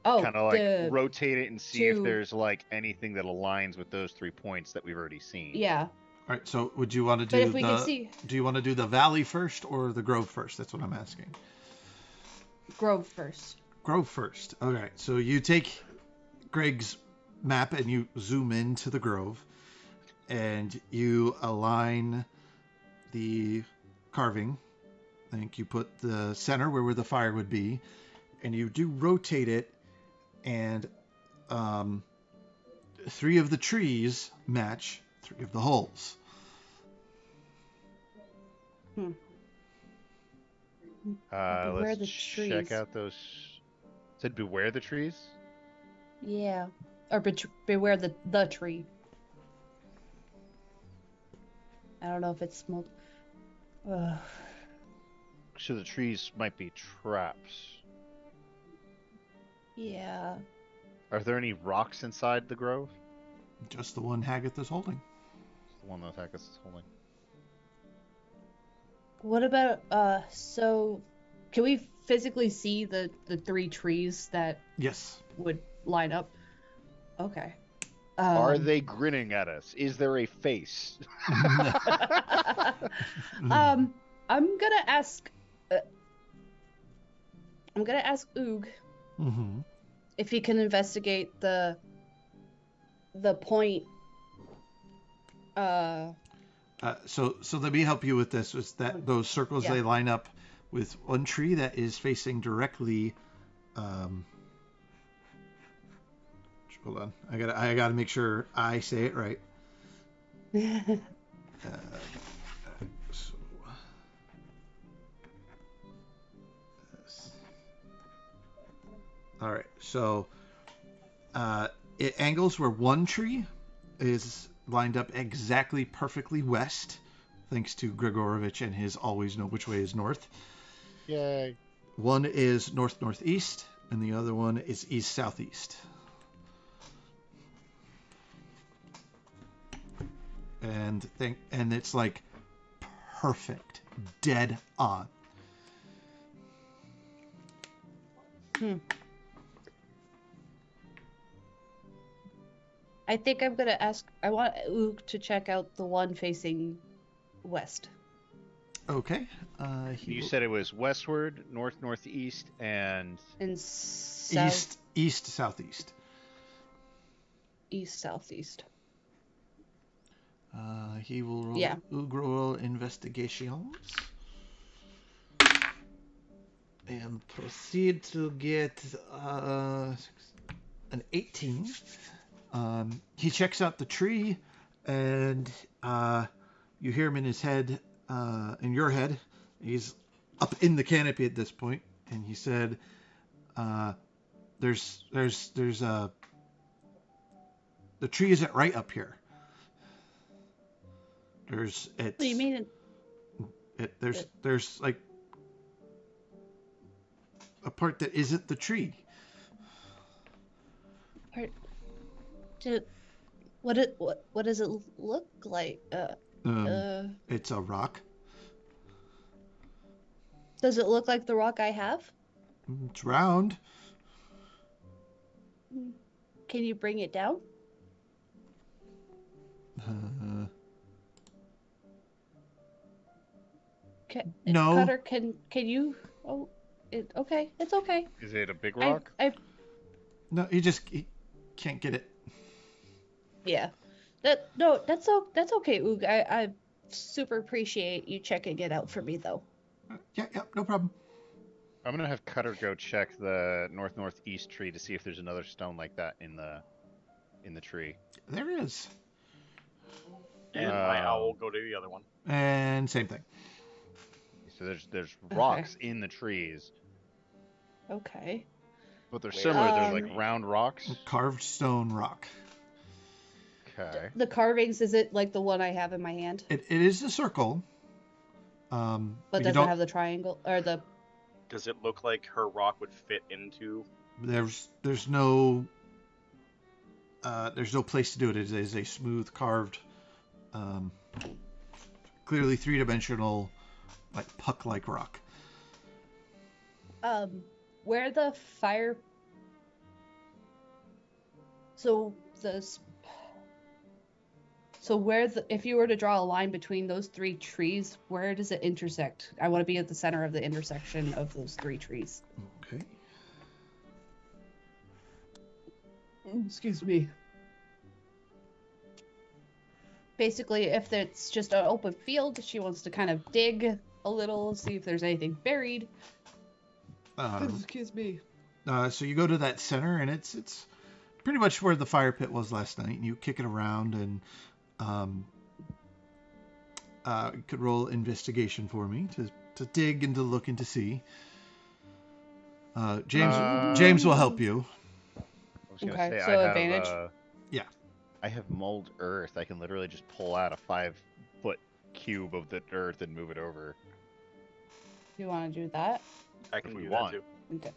of like rotate it and see if there's like anything that aligns with those 3 points that we've already seen. Yeah. All right, so would you want to do do you want to do the valley first or the grove first? That's what I'm asking. Grove first. Grove first. Okay, so you take Greg's map and you zoom into the grove and you align the carving. I think you put the center where the fire would be, and you do rotate it, and 3 of the trees match 3 of the holes. Let's check out those. Said beware the trees? Yeah. Or beware the tree. I don't know if it's smoked. So the trees might be traps. Yeah. Are there any rocks inside the grove? Just the one Haggith is holding. Just the one that Haggith is holding. What about so can we physically see the 3 trees that would line up? Okay. Are they grinning at us? Is there a face? I'm gonna ask Oog if he can investigate the point. So let me help you with this. Is that those circles they line up with one tree that is facing directly. Hold on, I gotta make sure I say it right. All right, so it angles where one tree is lined up exactly perfectly west, thanks to Grigorovich and his always know which way is north. Yay. One is north-northeast, and the other one is east-southeast. And it's like perfect, dead on. I think I'm gonna ask. I want Oog to check out the one facing west. Okay. You said it was westward, north-northeast, and south... east-southeast. East-southeast. He will roll Oog roll investigations and proceed to get an 18. He checks out the tree, and you hear him in his head, in your head. He's up in the canopy at this point, and he said, "There's the tree isn't right up here. What do you mean? There's like a part that isn't the tree. What does it look like? It's a rock. Does it look like the rock I have? It's round. you bring it down? No. Cutter, can you? Oh, okay. It's okay. Is it a big rock? No, you can't get it. Yeah. That's okay, Oog. I super appreciate you checking it out for me, though. Yeah, no problem. I'm gonna have Cutter go check the northeast tree to see if there's another stone like that in the tree. There is. And my owl will go to the other one. And same thing. So there's rocks in the trees. Okay. But they're similar. They're like round rocks. Carved stone rock. Okay. The carvings, is it like the one I have in my hand? It is a circle. But doesn't have the triangle or the. Does it look like her rock would fit into? There's no place to do it. It is a smooth carved, clearly three-dimensional, like puck-like rock. Where the fire. So if you were to draw a line between those three trees, where does it intersect? I want to be at the center of the intersection of those three trees. Okay. Excuse me. Basically, if it's just an open field, she wants to kind of dig a little, see if there's anything buried. Excuse me. So you go to that center, and it's pretty much where the fire pit was last night. And you kick it around, and you could roll investigation for me to dig and to look and to see. James will help you. I was gonna say, so advantage. Yeah. I have mold earth. I can literally just pull out a 5-foot cube of the earth and move it over. You want to do that? I can do that too. Okay.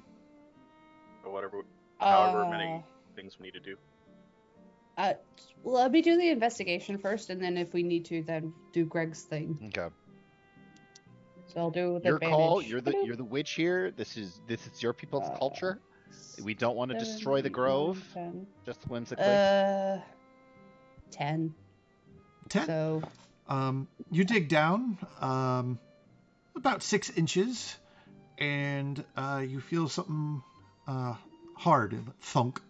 Or however many things we need to do. Let me do the investigation first, and then if we need to, then do Greg's thing. Okay. So I'll do with your advantage. Call. You're the witch here. This is your people's culture. We don't want to destroy the grove. 10. Just whimsically. 10. 10. So. You dig down about 6 inches, and you feel something hard, thunk.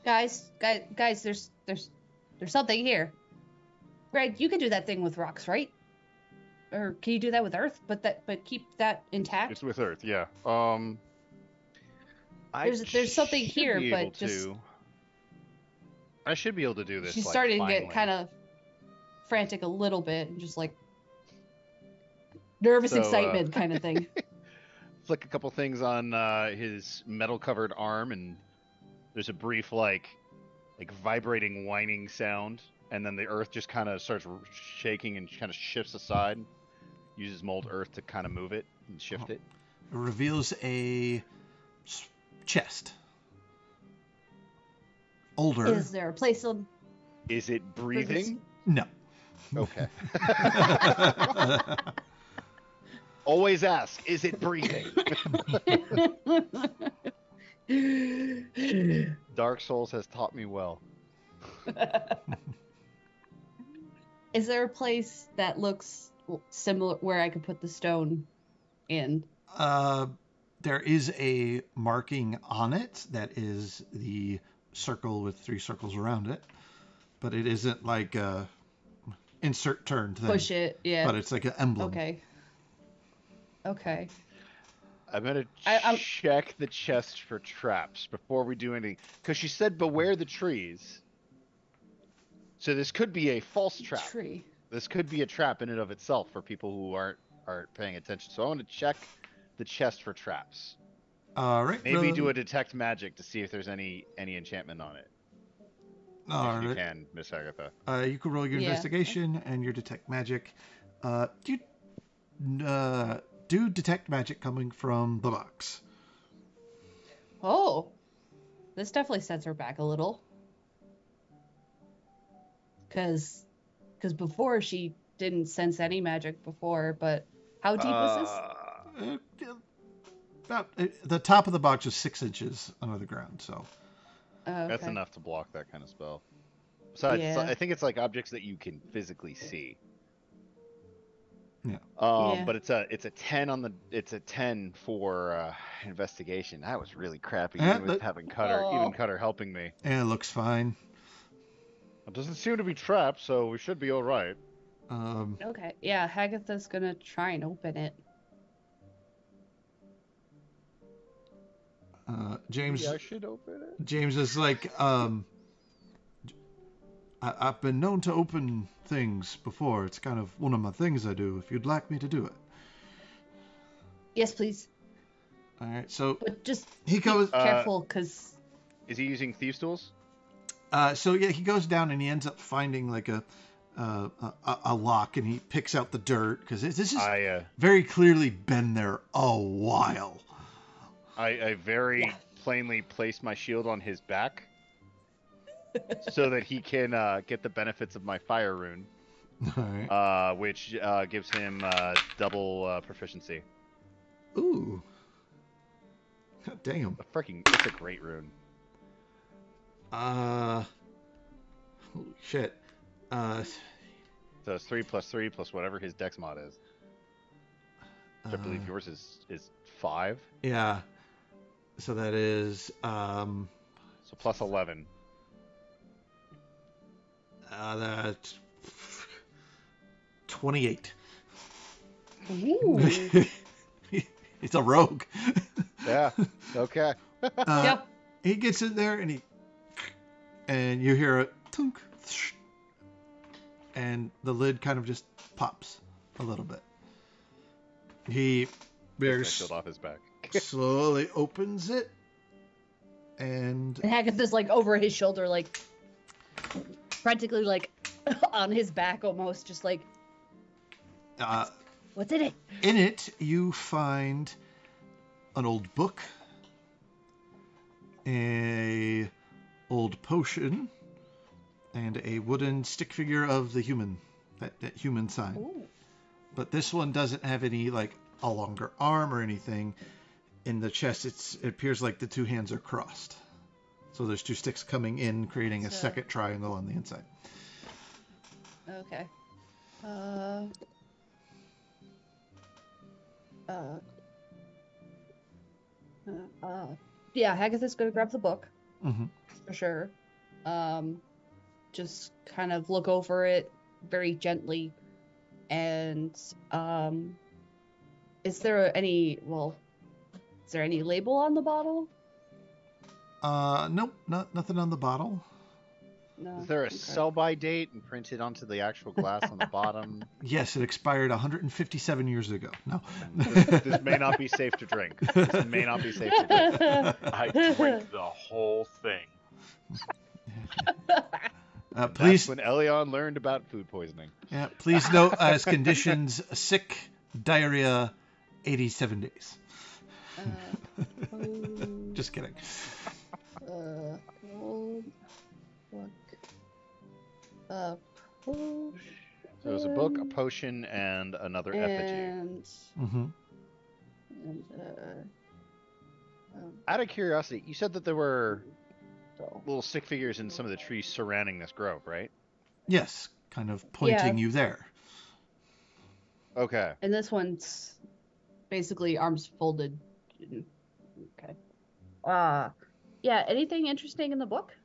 Guys, there's something here. Greg, you can do that thing with rocks, right? Or can you do that with earth? But keep that intact. It's with earth, yeah. There's something here, but just. I should be able to do this. She's starting to get kind of frantic a little bit, and just like nervous excitement kind of thing. Flick a couple things on his metal-covered arm, and there's a brief like vibrating whining sound, and then the earth just kind of starts shaking and kind of shifts aside. Uses mold earth to kind of move it and shift it. It reveals a chest. Older. Is there a place on? Is it breathing? No. Okay. Always ask, is it breathing? Dark Souls has taught me well. Is there a place that looks similar where I could put the stone in? There is a marking on it that is the circle with 3 circles around it, but it isn't like a insert turn thing. Push it, yeah. But it's like an emblem. Okay. I'm gonna check the chest for traps before we do anything, because she said beware the trees. So this could be a false trap. Tree. This could be a trap in and of itself for people who aren't paying attention. So I want to check the chest for traps. All right. Maybe do a detect magic to see if there's any enchantment on it. If you can, Miss Agatha. You can roll your investigation and your detect magic. Do detect magic coming from the box. Oh, this definitely sets her back a little. Because before she didn't sense any magic before, but how deep is this? about the top of the box is 6 inches under the ground. So Okay. That's enough to block that kind of spell. Besides, Yeah. I think it's like objects that you can physically see. Yeah. Yeah. But it's a 10 for investigation. That was really crappy, Yeah, even with having Cutter, even Cutter helping me. And it looks fine. It doesn't seem to be trapped, so we should be all right. Okay. Yeah, Hagatha's gonna try and open it. James. Maybe I should open it. James is like, I've been known to open things before. It's kind of one of my things I do. If you'd like me to do it. Yes, please. All right. So But just he goes. careful, cause. Is he using thieves' tools? So yeah, he goes down and he ends up finding like a lock, and he picks out the dirt because this is very clearly been there a while. I very plainly place my shield on his back so that he can get the benefits of my fire rune, All right. which gives him double proficiency. Ooh. God damn. It's a great rune. Holy shit. So it's 3 + 3 + whatever his dex mod is. Which I believe yours is 5. Yeah. So that is So plus 11. That's 28. Ooh. He's a rogue. Yeah. Okay. Yep. He gets in there and you hear a tunk, and the lid kind of just pops a little bit. He very shield off his back. slowly opens it, and Hagatha's like over his shoulder, like practically like on his back almost, just like what's in it? In it you find an old book, a old potion, and a wooden stick figure of the human, that human sign. Ooh. But this one doesn't have any like a longer arm or anything. In the chest, it appears like the two hands are crossed. So there's 2 sticks coming in, creating a second triangle on the inside. Okay. Yeah, Hagatha's gonna grab the book. Mm-hmm. For sure. Just kind of look over it very gently, and is there any label on the bottle? Nope, nothing on the bottle. No. Is there a sell-by date imprinted onto the actual glass on the bottom? Yes, it expired 157 years ago. No. This may not be safe to drink. This may not be safe to drink. I drank the whole thing. Please. That's when Elion learned about food poisoning. Yeah. Please note as conditions: sick, diarrhea, 87 days. Just kidding. So it was a book, a potion, and another effigy. Mm-hmm. Out of curiosity, you said that there were little stick figures in some of the trees surrounding this grove, right? Yes, kind of pointing you there. Okay. And this one's basically arms folded. Okay. Yeah, anything interesting in the book?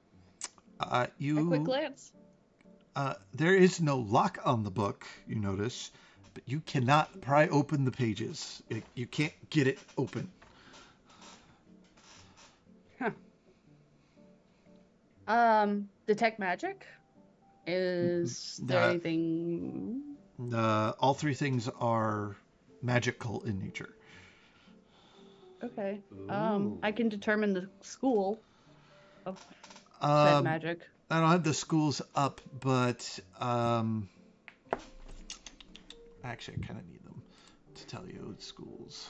A quick glance. There is no lock on the book, you notice, but you cannot pry open the pages. You can't get it open. Detect magic? Is there anything? All 3 things are magical in nature. Okay. I can determine the school of said magic. I don't have the schools up, but actually I kind of need them to tell you the schools.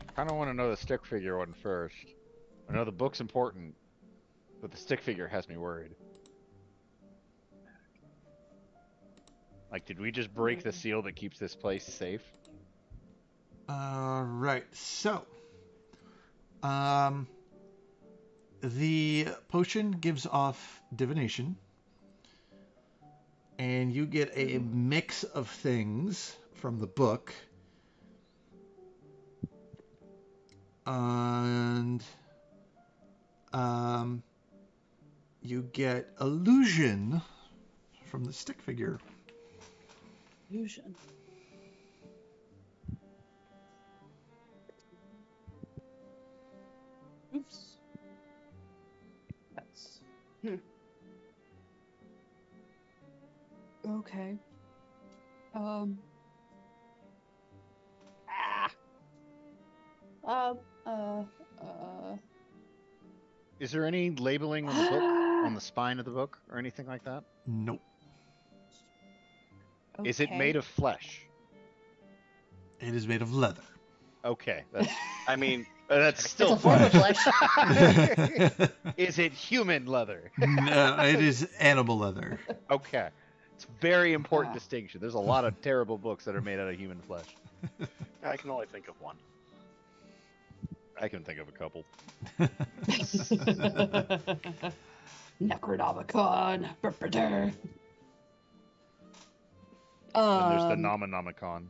I kind of want to know the stick figure one first. I know the book's important, but the stick figure has me worried. Like, did we just break the seal that keeps this place safe? Right. So, the potion gives off divination, and you get a mix of things from the book. And you get illusion from the stick figure. Illusion. Oops. That's. Okay. Is there any labeling on the book, on the spine of the book, or anything like that? Nope. Okay. Is it made of flesh? It is made of leather. Okay, that's. I mean, That's still It's a form of flesh. Is it human leather? No, it is animal leather. Okay. It's a very important distinction. There's a lot of terrible books that are made out of human flesh. I can only think of one. I can think of a couple. Necronomicon. And there's the Nomonomicon.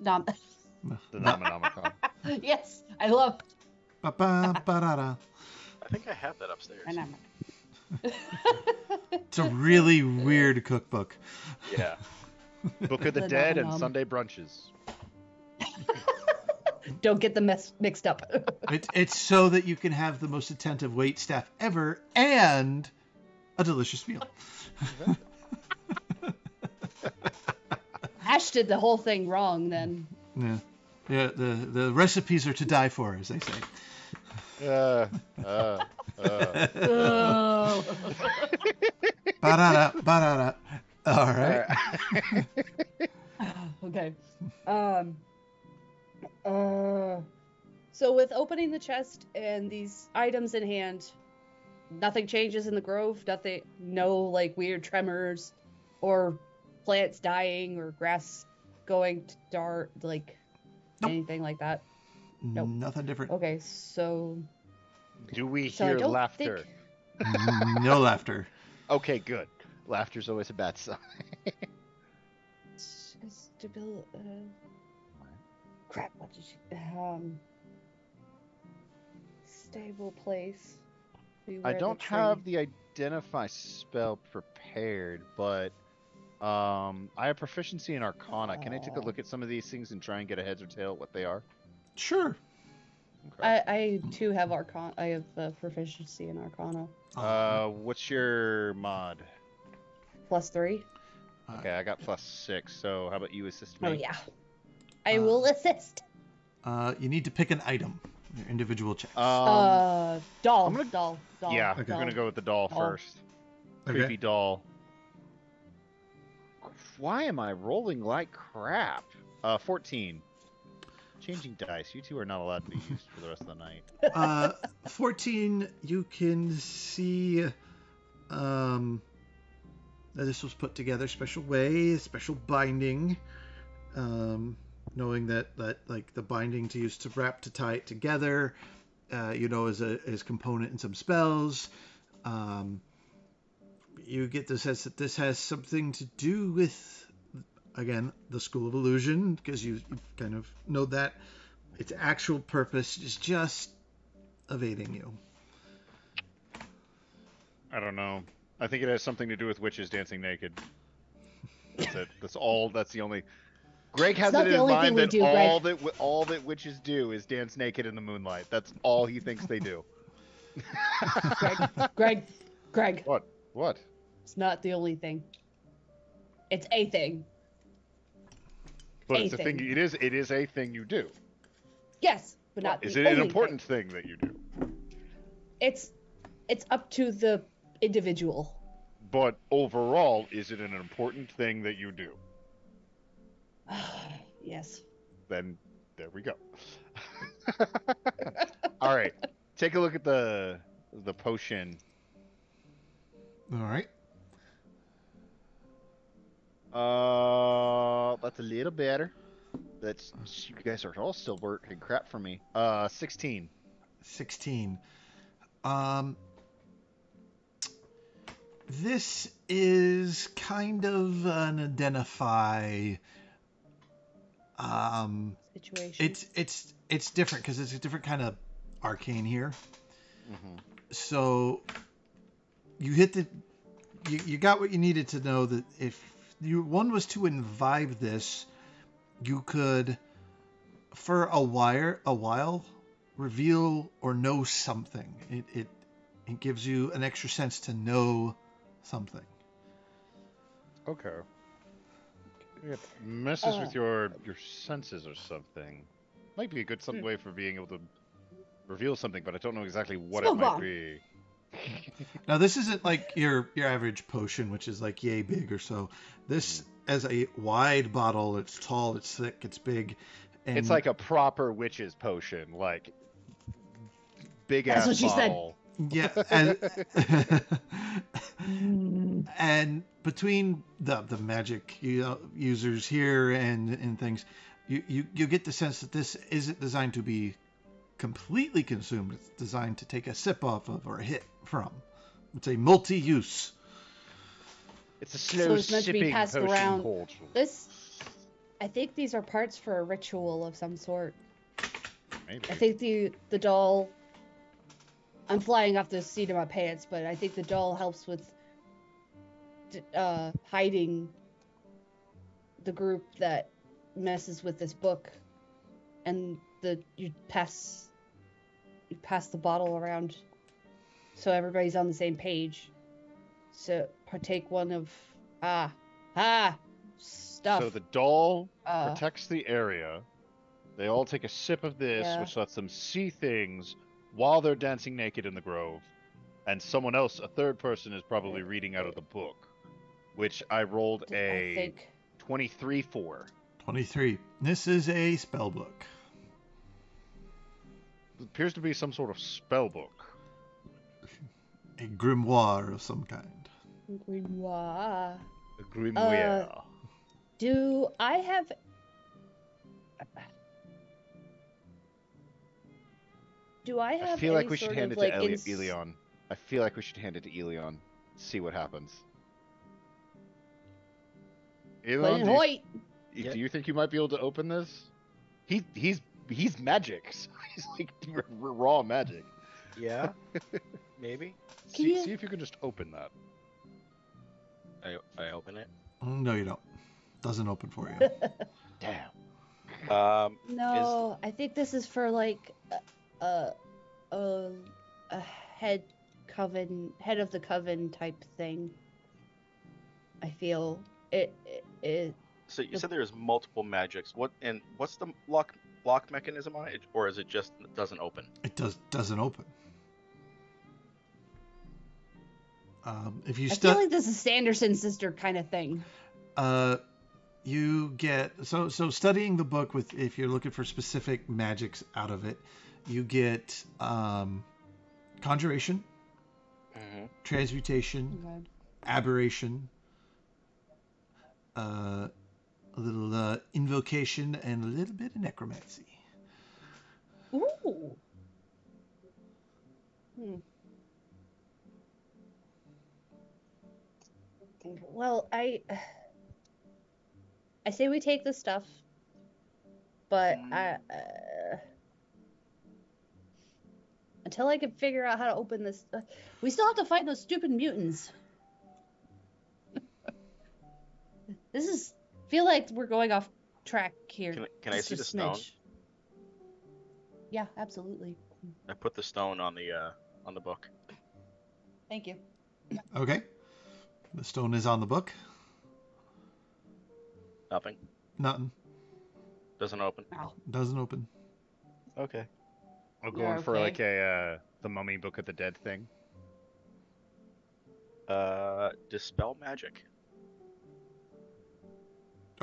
The Nomonomicon. Yes, I love. Ba-ba-ba-da-da. I think I have that upstairs. It's a really weird cookbook. Yeah. Book of the The Dead and Nom-Nom. Sunday brunches. Don't get them mixed up. It's so that you can have the most attentive wait staff ever and a delicious meal. Ash did the whole thing wrong then. Yeah. Yeah, the recipes are to die for, as they say. Ba-da-da, ba-da-da. All right. Okay. So with opening the chest and these items in hand, nothing changes in the grove. No like weird tremors, or plants dying, or grass going to dark, like anything like that. Nope. Nothing different. Okay, so Do we So I hear don't laughter? No laughter. Okay, good. Laughter's always a bad sign. Crap, what did you stable place. I don't have the identify spell prepared, but I have proficiency in Arcana. Can I take a look at some of these things and try and get a heads or tail what they are? Sure. Okay. I too have Arcana. I have proficiency in Arcana. What's your mod? +3. Okay, I got +6. So how about you assist me? Oh yeah, I will assist. You need to pick an item. Your individual checks. Doll. gonna- Doll. Yeah, Okay. we're gonna go with the doll Doll. first. Creepy doll. Why am I rolling like crap? 14. Changing dice. You two are not allowed to be used for the rest of the night. 14, you can see that this was put together special way, special binding, knowing that like the binding to use to wrap to tie it together, is component in some spells. You get the sense that this has something to do with, again, the School of Illusion, because you kind of know that its actual purpose is just evading you. I don't know. I think it has something to do with witches dancing naked. That's it. That's all. That's the only. Greg has not it the in only mind thing we that do, all that witches do is dance naked in the moonlight. That's all he thinks they do. Greg. What? It's not the only thing. It's a thing. But A it's a thing. thing. It is a thing you do. Yes, but not Is the it only an important thing. thing that you do? It's up to the individual. But overall, is it an important thing that you do? Yes. Then there we go. All right, take a look at the potion. All right. That's a little better. That's you guys are all still working crap for me. 16. 16. This is kind of an identify. Situation. It's different because it's a different kind of arcane here. Mm-hmm. So you hit the you got what you needed to know that if one was to imbibe this, you could for a while reveal or know something. It gives you an extra sense to know something. Okay. It messes with your senses or something. Might be a good way for being able to reveal something, but I don't know exactly what it might be. Now this isn't like your average potion, which is like yay big or so. This as a wide bottle. It's tall, it's thick, it's big. And it's like a proper witch's potion, like big ass That's what bottle. She said. Yeah, and between the magic users here and things, you get the sense that this isn't designed to be completely consumed. It's designed to take a sip off of or a hit from. It's a multi-use. It's a slow it's meant to be passed around. Culture. This, I think these are parts for a ritual of some sort. Maybe. I think the doll. I'm flying off the seat of my pants, but I think the doll helps with hiding the group that messes with this book, and you pass the bottle around so everybody's on the same page. So partake one of stuff. So the doll protects the area. They all take a sip of this, which lets them see things while they're dancing naked in the grove. And someone else, a third person, is probably reading out of the book, which I rolled a 23 for. 23. This is a spell book. It appears to be some sort of spell book. A grimoire of some kind. Grimoire. A grimoire. Do I have... I feel like we should hand it to Elion. I feel like we should hand it to Elion. See what happens. Elion, do you think you might be able to open this? He's magic. So he's like raw magic. Yeah, maybe. See if you can just open that. I open it. No, you don't. Doesn't open for you. Damn. No, I think this is for like a head of the coven type thing. I feel it. So you said there's multiple magics. What's the lock mechanism on it, or is it just doesn't open? It doesn't open. If you I feel like this is Sanderson sister kind of thing. You get so studying the book with if you're looking for specific magics out of it, you get conjuration, transmutation, aberration, a little invocation, and a little bit of necromancy. Ooh. Well, I say we take the stuff, but until I can figure out how to open this, we still have to fight those stupid mutants. Feel like we're going off track here. Can I see the stone? Yeah, absolutely. I put the stone on the book. Thank you. Okay. The stone is on the book. Nothing. Doesn't open. No. Doesn't open. Okay. I'm going for like the Mummy Book of the Dead thing. Dispel magic.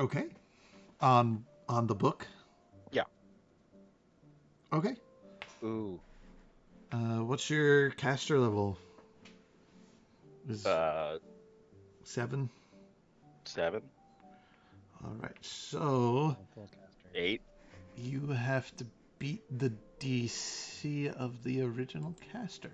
Okay. On the book? Yeah. Okay. Ooh. What's your caster level? 7. All right, so 8. you have to beat the DC of the original caster.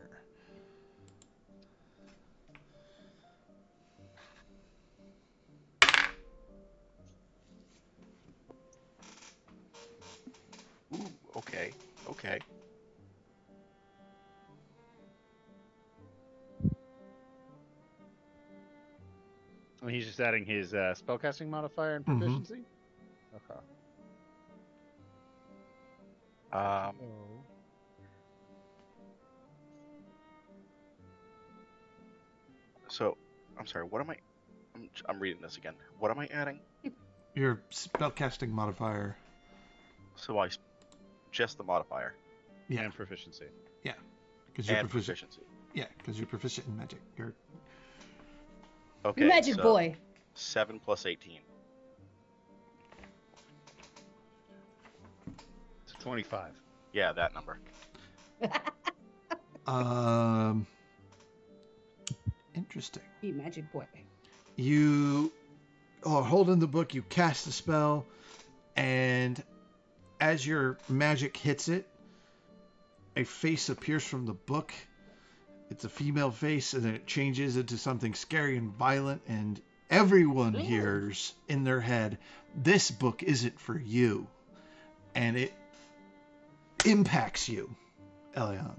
Ooh, okay. Okay. And he's just adding his spellcasting modifier and proficiency? Okay. So, I'm sorry, what am I... I'm reading this again. What am I adding? Your spellcasting modifier. So just the modifier. Yeah. And proficiency. Yeah. Because you're proficiency. Yeah, because you're proficient in magic. You're... Okay, Magic boy. 7 plus 18. It's 25. Yeah, that number. Interesting. Be magic boy. You are holding the book, you cast a spell, and as your magic hits it, a face appears from the book. It's a female face, and then it changes into something scary and violent, and everyone hears in their head, this book isn't for you. And it impacts you, Elion.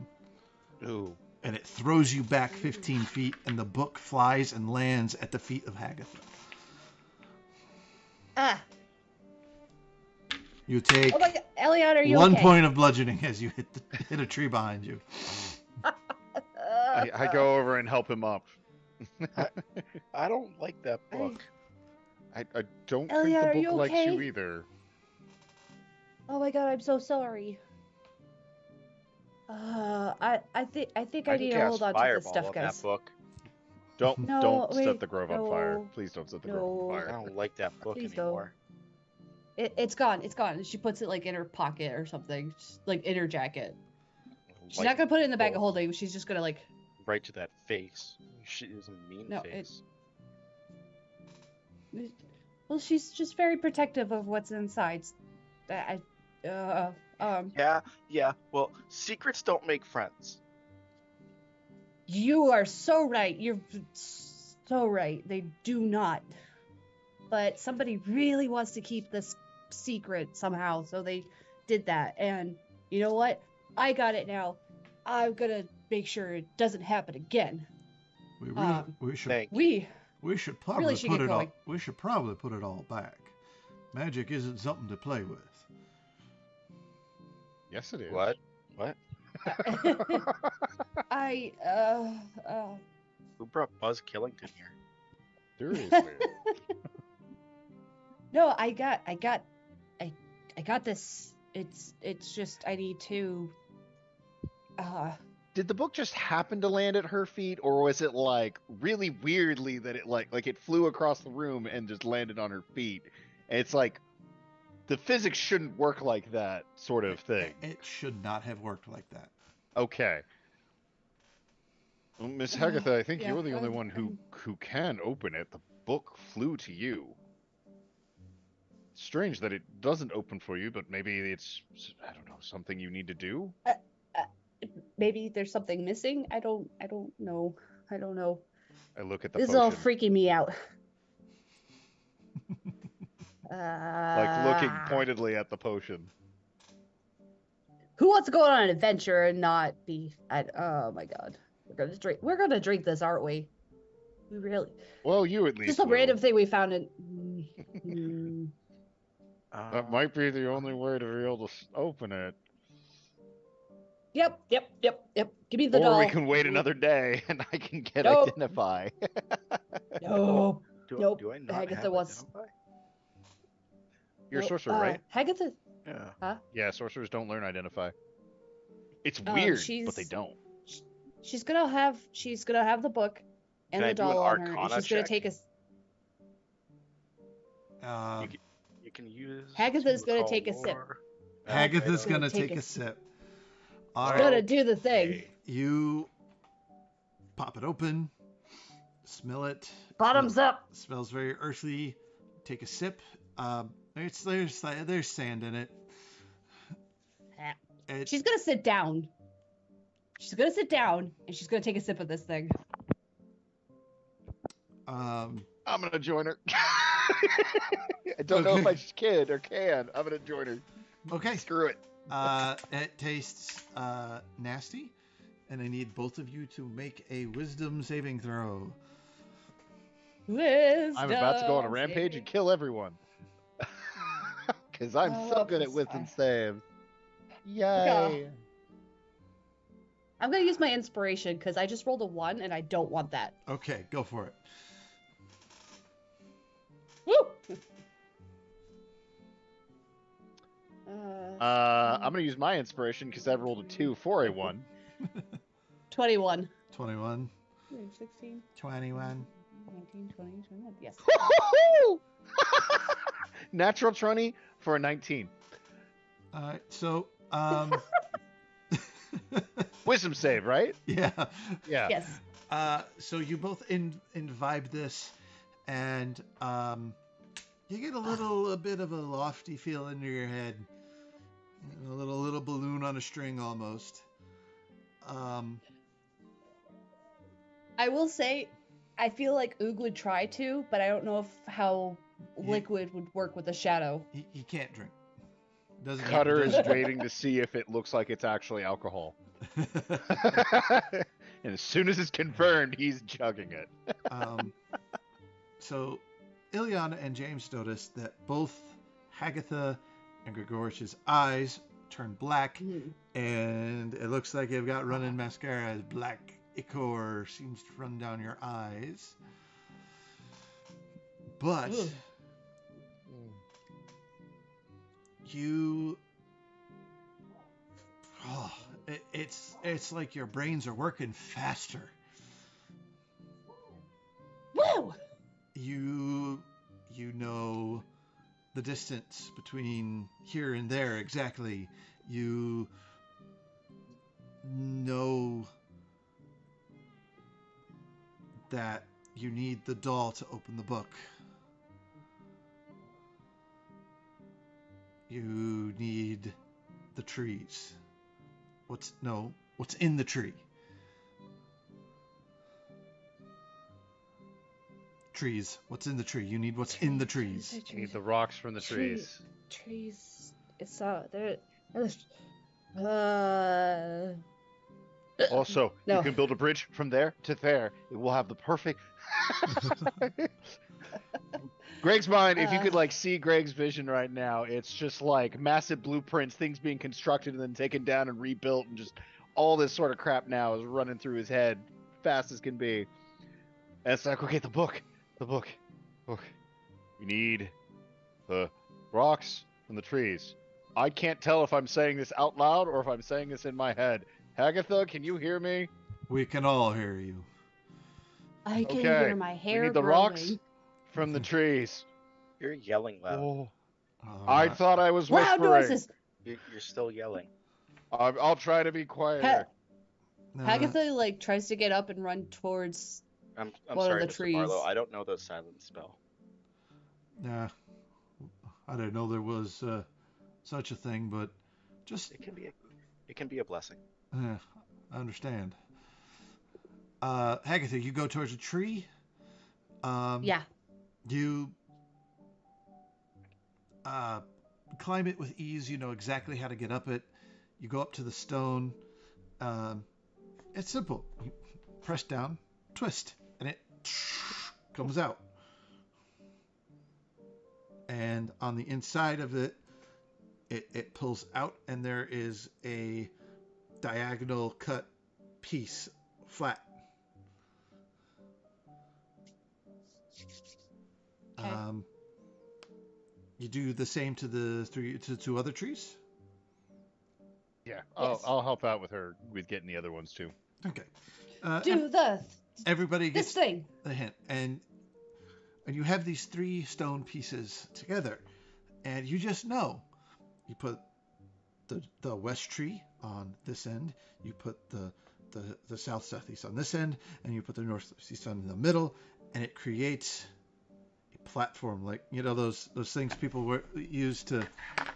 Ooh. And it throws you back 15 feet, and the book flies and lands at the feet of Hagatha. Ah. You take Oh my God. Elion, are you 1 okay? point of bludgeoning as you hit a tree behind you. I go over and help him up. I don't like that book. I don't Elliot, are think the you book likes okay? you either. Oh my God, I'm so sorry. I think I need to hold on to this stuff, guys. That book. Don't set the grove on fire. Please don't set the grove on I fire. don't like that book Please anymore. It's gone. It's gone. She puts it like in her pocket or something, just, like in her jacket. She's not gonna put it in the bag of holding. She's just gonna like. Right to that face. She is a mean face. Well, she's just very protective of what's inside. Yeah. Well, secrets don't make friends. You are so right. You're so right. They do not. But somebody really wants to keep this secret somehow, so they did that. And you know what? I got it now. I'm gonna make sure it doesn't happen again. We should probably really should put get it all. going. We should probably put it all back. Magic isn't something to play with. Yes, it is. What? Who brought Buzz Killington here? Seriously. No, I got this. It's just I need to. Did the book just happen to land at her feet, or was it like really weirdly that it like it flew across the room and just landed on her feet? And it's like the physics shouldn't work like that, sort of thing. It should not have worked like that. Okay. Well, Miss Hagatha, I think you're the only one who can open it. The book flew to you. Strange that it doesn't open for you, but maybe it's, I don't know, something you need to do? Maybe there's something missing. I don't know. I look at the This potion. is all freaking me out. Like looking pointedly at the potion. Who wants to go on an adventure and not be? Oh my God, we're gonna drink this, aren't we? We really. Well, you at least. Just a random thing we found in. That might be the only way to be able to open it. Yep. Give me the or doll. Or we can wait another day and I can get identify. Nope. Do I not Hagatha have was. identify? You're a sorcerer, right? Hagatha. Yeah. Huh? Yeah, sorcerers don't learn identify. It's weird, but they don't. She's gonna have the book and the doll on her, and she's gonna take us. You can use. Hagatha's gonna take a sip. Hagatha's gonna take a sip. All right. Gonna do the thing. You pop it open, smell it. Bottoms up. Smells very earthy. Take a sip. There's sand in it. She's gonna sit down. She's gonna sit down and she's gonna take a sip of this thing. I'm gonna join her. I don't know if I can or can. I'm gonna join her. Okay. Screw it. It tastes nasty, and I need both of you to make a wisdom saving throw. Wisdom. I'm about to go on a rampage and kill everyone. Because I'm so good at wisdom saves. Yay. I'm going to use my inspiration because I just rolled a 1 and I don't want that. Okay, go for it. Woo! I'm going to use my inspiration because I've rolled a 2 for a 1. 21. 21. 16. 21. 19, 20, 21. Yes. Natural 20 for a 19. All right, so wisdom save, right? Yeah. Yes. So you both vibe this, and you get a bit of a lofty feel into your head, a little balloon on a string almost. I will say, I feel like Oog would try to, but I don't know how liquid would work with a shadow. He can't drink. Cutter is waiting to see if it looks like it's actually alcohol. And as soon as it's confirmed, he's chugging it. So Ilyana and James notice that both Hagatha and Grigorish's eyes turn black, and it looks like they've got running mascara as black ichor seems to run down your eyes. But it's like your brains are working faster. Woo! You know the distance between here and there exactly. You know that you need the doll to open the book. You need the trees. What's in the tree? Trees. What's in the tree? You need what's in the trees. You need the rocks from the trees. Trees. It's there. Also, no. You can build a bridge from there to there. It will have the perfect. Greg's mind, if you could see Greg's vision right now, it's just like massive blueprints, things being constructed and then taken down and rebuilt, and just all this sort of crap now is running through his head fast as can be. And it's like, okay, the book. You need the rocks from the trees. I can't tell if I'm saying this out loud or if I'm saying this in my head. Hagatha, can you hear me? We can all hear you. I can hear my hair. We need the growing. rocks from the trees. You're yelling loud. Oh. I thought I was whispering. Loud noises. You're still yelling. I'll try to be quieter. Hagatha tries to get up and run towards I'm one sorry, of the Mr. trees. Marlowe. I don't know the silent spell. Nah, I didn't know there was such a thing, but just it can be a blessing. I understand. Hagatha, you go towards a tree. Yeah. You climb it with ease. You know exactly how to get up it. You go up to the stone. It's simple. You press down, twist, and it comes out. And on the inside of it pulls out, and there is a diagonal cut piece, flat. Okay. You do the same to the two other trees? Yeah, Yes. I'll help out with her with getting the other ones too. Okay. Everybody gets the hint, and you have these 3 stone pieces together, and you just know. You put the west tree on this end, you put the south southeast on this end, and you put the north east in the middle, and it creates a platform, like those things people use to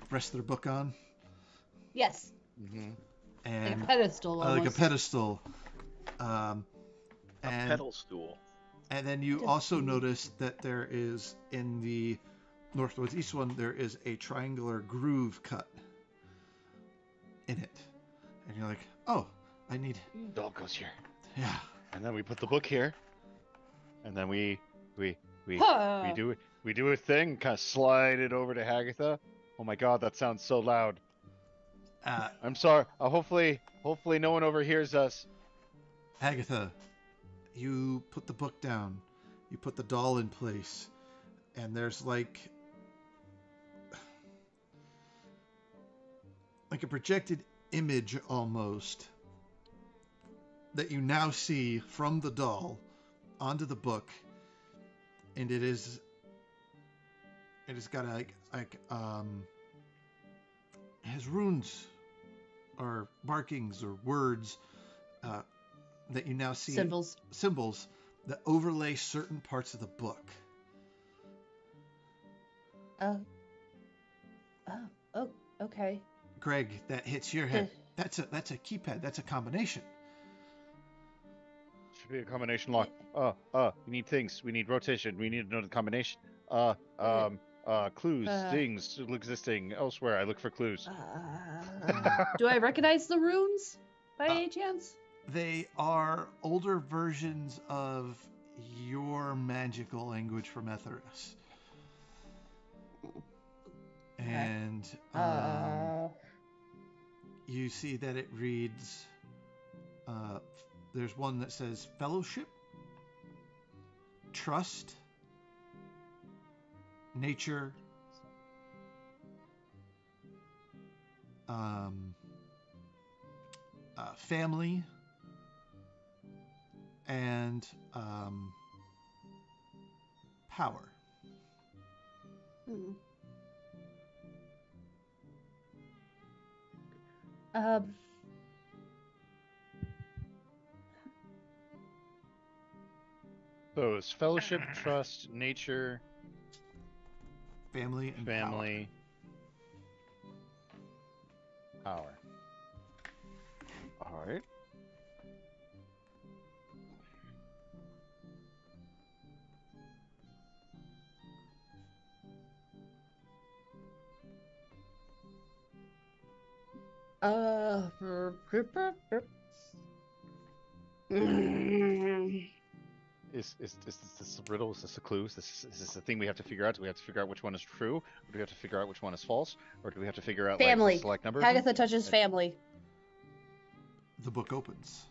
rest their book on. Yes. Mm-hmm. And like a pedestal. Like a pedestal. A pedal stool. And then you also notice that there is, in the northwest east one, there is a triangular groove cut in it. And you're like, oh, I need... Doll goes here. Yeah. And then we put the book here. And then we do a thing, kind of slide it over to Hagatha. Oh my god, that sounds so loud. I'm sorry. Hopefully no one overhears us. Hagatha, you put the book down. You put the doll in place. And there's like a projected image almost that you now see from the doll onto the book, and it has got it has runes or markings or words that you now see, symbols that overlay certain parts of the book. Oh, okay. Greg, that hits your head. That's a keypad. That's a combination. Should be a combination lock. We need things. We need rotation. We need to know the combination. Clues, things existing elsewhere. I look for clues. Do I recognize the runes by any chance? They are older versions of your magical language from Etharis. And you see that it reads, there's one that says fellowship, trust, nature, family, and power. So it's fellowship, trust, nature, family, and power. All right. Is this a riddle? Is this a clue? Is this a thing we have to figure out? Do we have to figure out which one is true? Or do we have to figure out which one is false? Or do we have to figure out family? Like, the select number? Hagatha touches family. The book opens.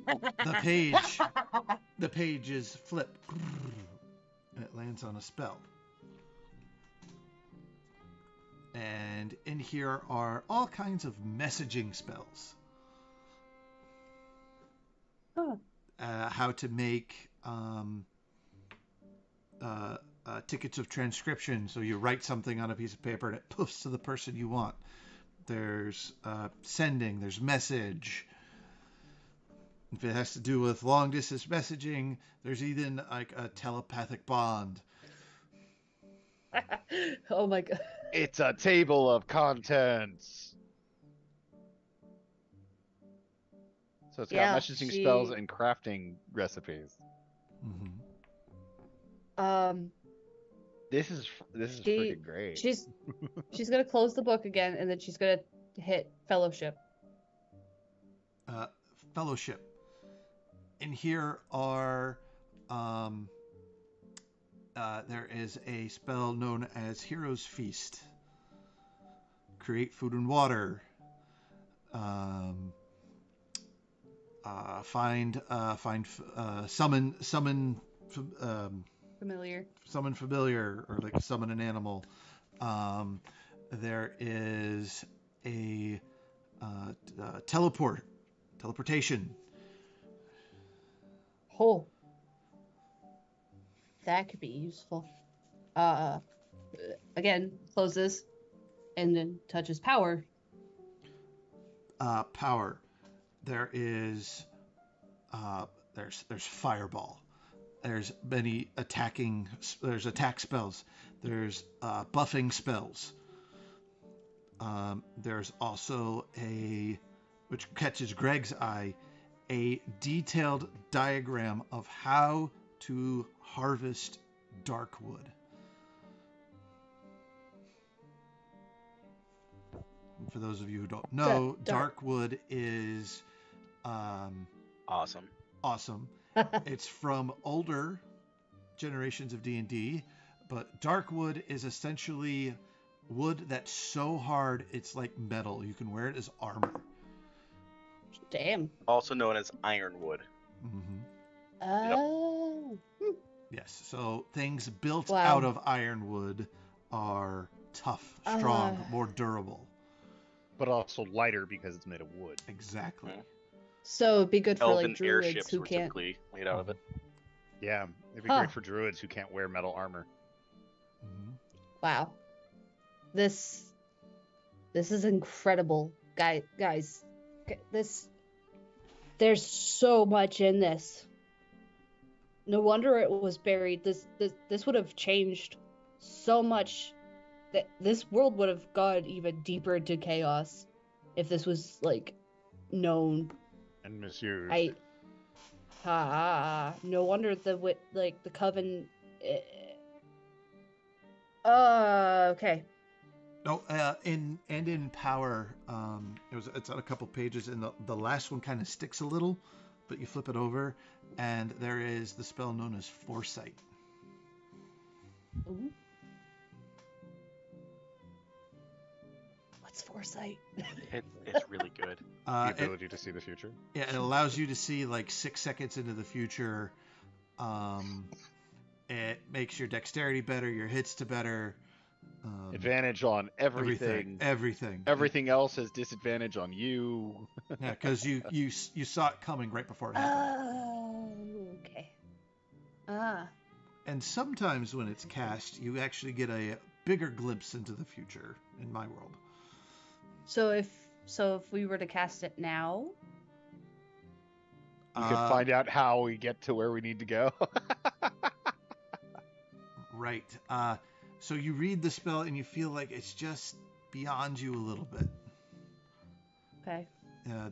The page is flipped, and it lands on a spell. And in here are all kinds of messaging spells. How to make tickets of transcription. So you write something on a piece of paper and it poofs to the person you want. There's sending. There's message. If it has to do with long distance messaging, there's even like a telepathic bond. Oh my god. It's a table of contents. So it's got messaging spells and crafting recipes. Mm-hmm. This is freaking great. She's gonna close the book again, and then she's gonna hit fellowship. Fellowship. In here are there is a spell known as Hero's Feast. Create food and water. Summon familiar. Summon familiar, or like summon an animal. There is a teleportation. Oh, that could be useful. Again, closes, and then touches power. Power. There is there's fireball. There's many attacking. There's attack spells. There's buffing spells. There's also which catches Greg's eye, a detailed diagram of how to harvest dark wood. And for those of you who don't know, dark wood is awesome. It's from older generations of D&D, but dark wood is essentially wood that's so hard it's like metal. You can wear it as armor. Damn. Also known as ironwood. Mm-hmm. Oh. Yep. Yes. So things built out of ironwood are tough, strong, more durable. But also lighter because it's made of wood. Exactly. Mm-hmm. So it'd be good for Elven like druids airships who were can't. typically made out of it. Yeah, it'd be great for druids who can't wear metal armor. Mm-hmm. Wow. This is incredible, guys. There's so much in this. No wonder it was buried. This would have changed so much. That this world would have gone even deeper into chaos if this was like known and misused. No wonder the coven. Okay. No, in power, it's on a couple pages, and the last one kind of sticks a little, but you flip it over, and there is the spell known as foresight. Ooh. What's foresight? It's really good. The ability to see the future. Yeah, it allows you to see like 6 seconds into the future. It makes your dexterity better, your hits to better. Advantage on everything. Everything else has disadvantage on you. Yeah, because you saw it coming right before it happened. Oh, okay. And sometimes when it's cast, you actually get a bigger glimpse into the future in my world. So if we were to cast it now, you can find out how we get to where we need to go. Right. So you read the spell and you feel like it's just beyond you a little bit. Okay.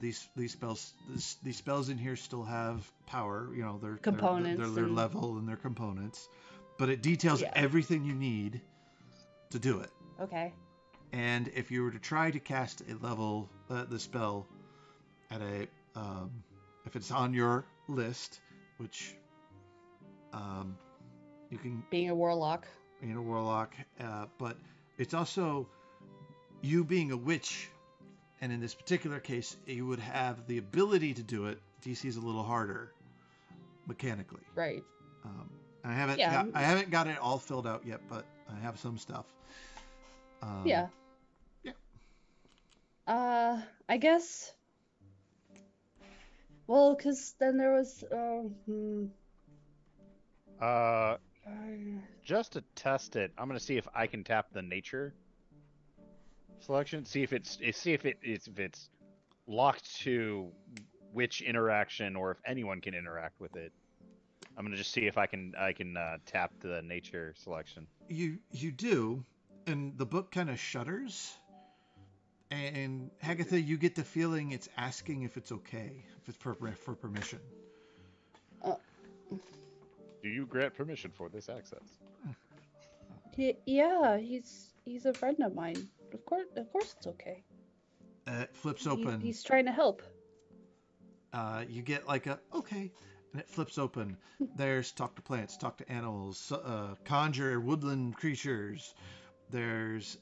These spells in here still have power. You know, their components, their level and their components, but it details everything you need to do it. Okay. And if you were to try to cast a level the spell at if it's on your list, which you can being a warlock, but it's also you being a witch, and in this particular case, you would have the ability to do it. DC is a little harder mechanically. Right. I haven't got it all filled out yet, but I have some stuff. Yeah. I guess. Well, because then there was. Just to test it, I'm gonna see if I can tap the nature selection. See if it's locked to which interaction, or if anyone can interact with it. I'm gonna just see if I can tap the nature selection. You do, and the book kind of shudders. And Hagatha, you get the feeling it's asking if it's okay, if it's for permission. Do you grant permission for this access? Yeah, he's a friend of mine. Of course it's okay. It flips open. He's trying to help. You get like a okay, and it flips open. There's talk to plants, talk to animals, conjure woodland creatures. There's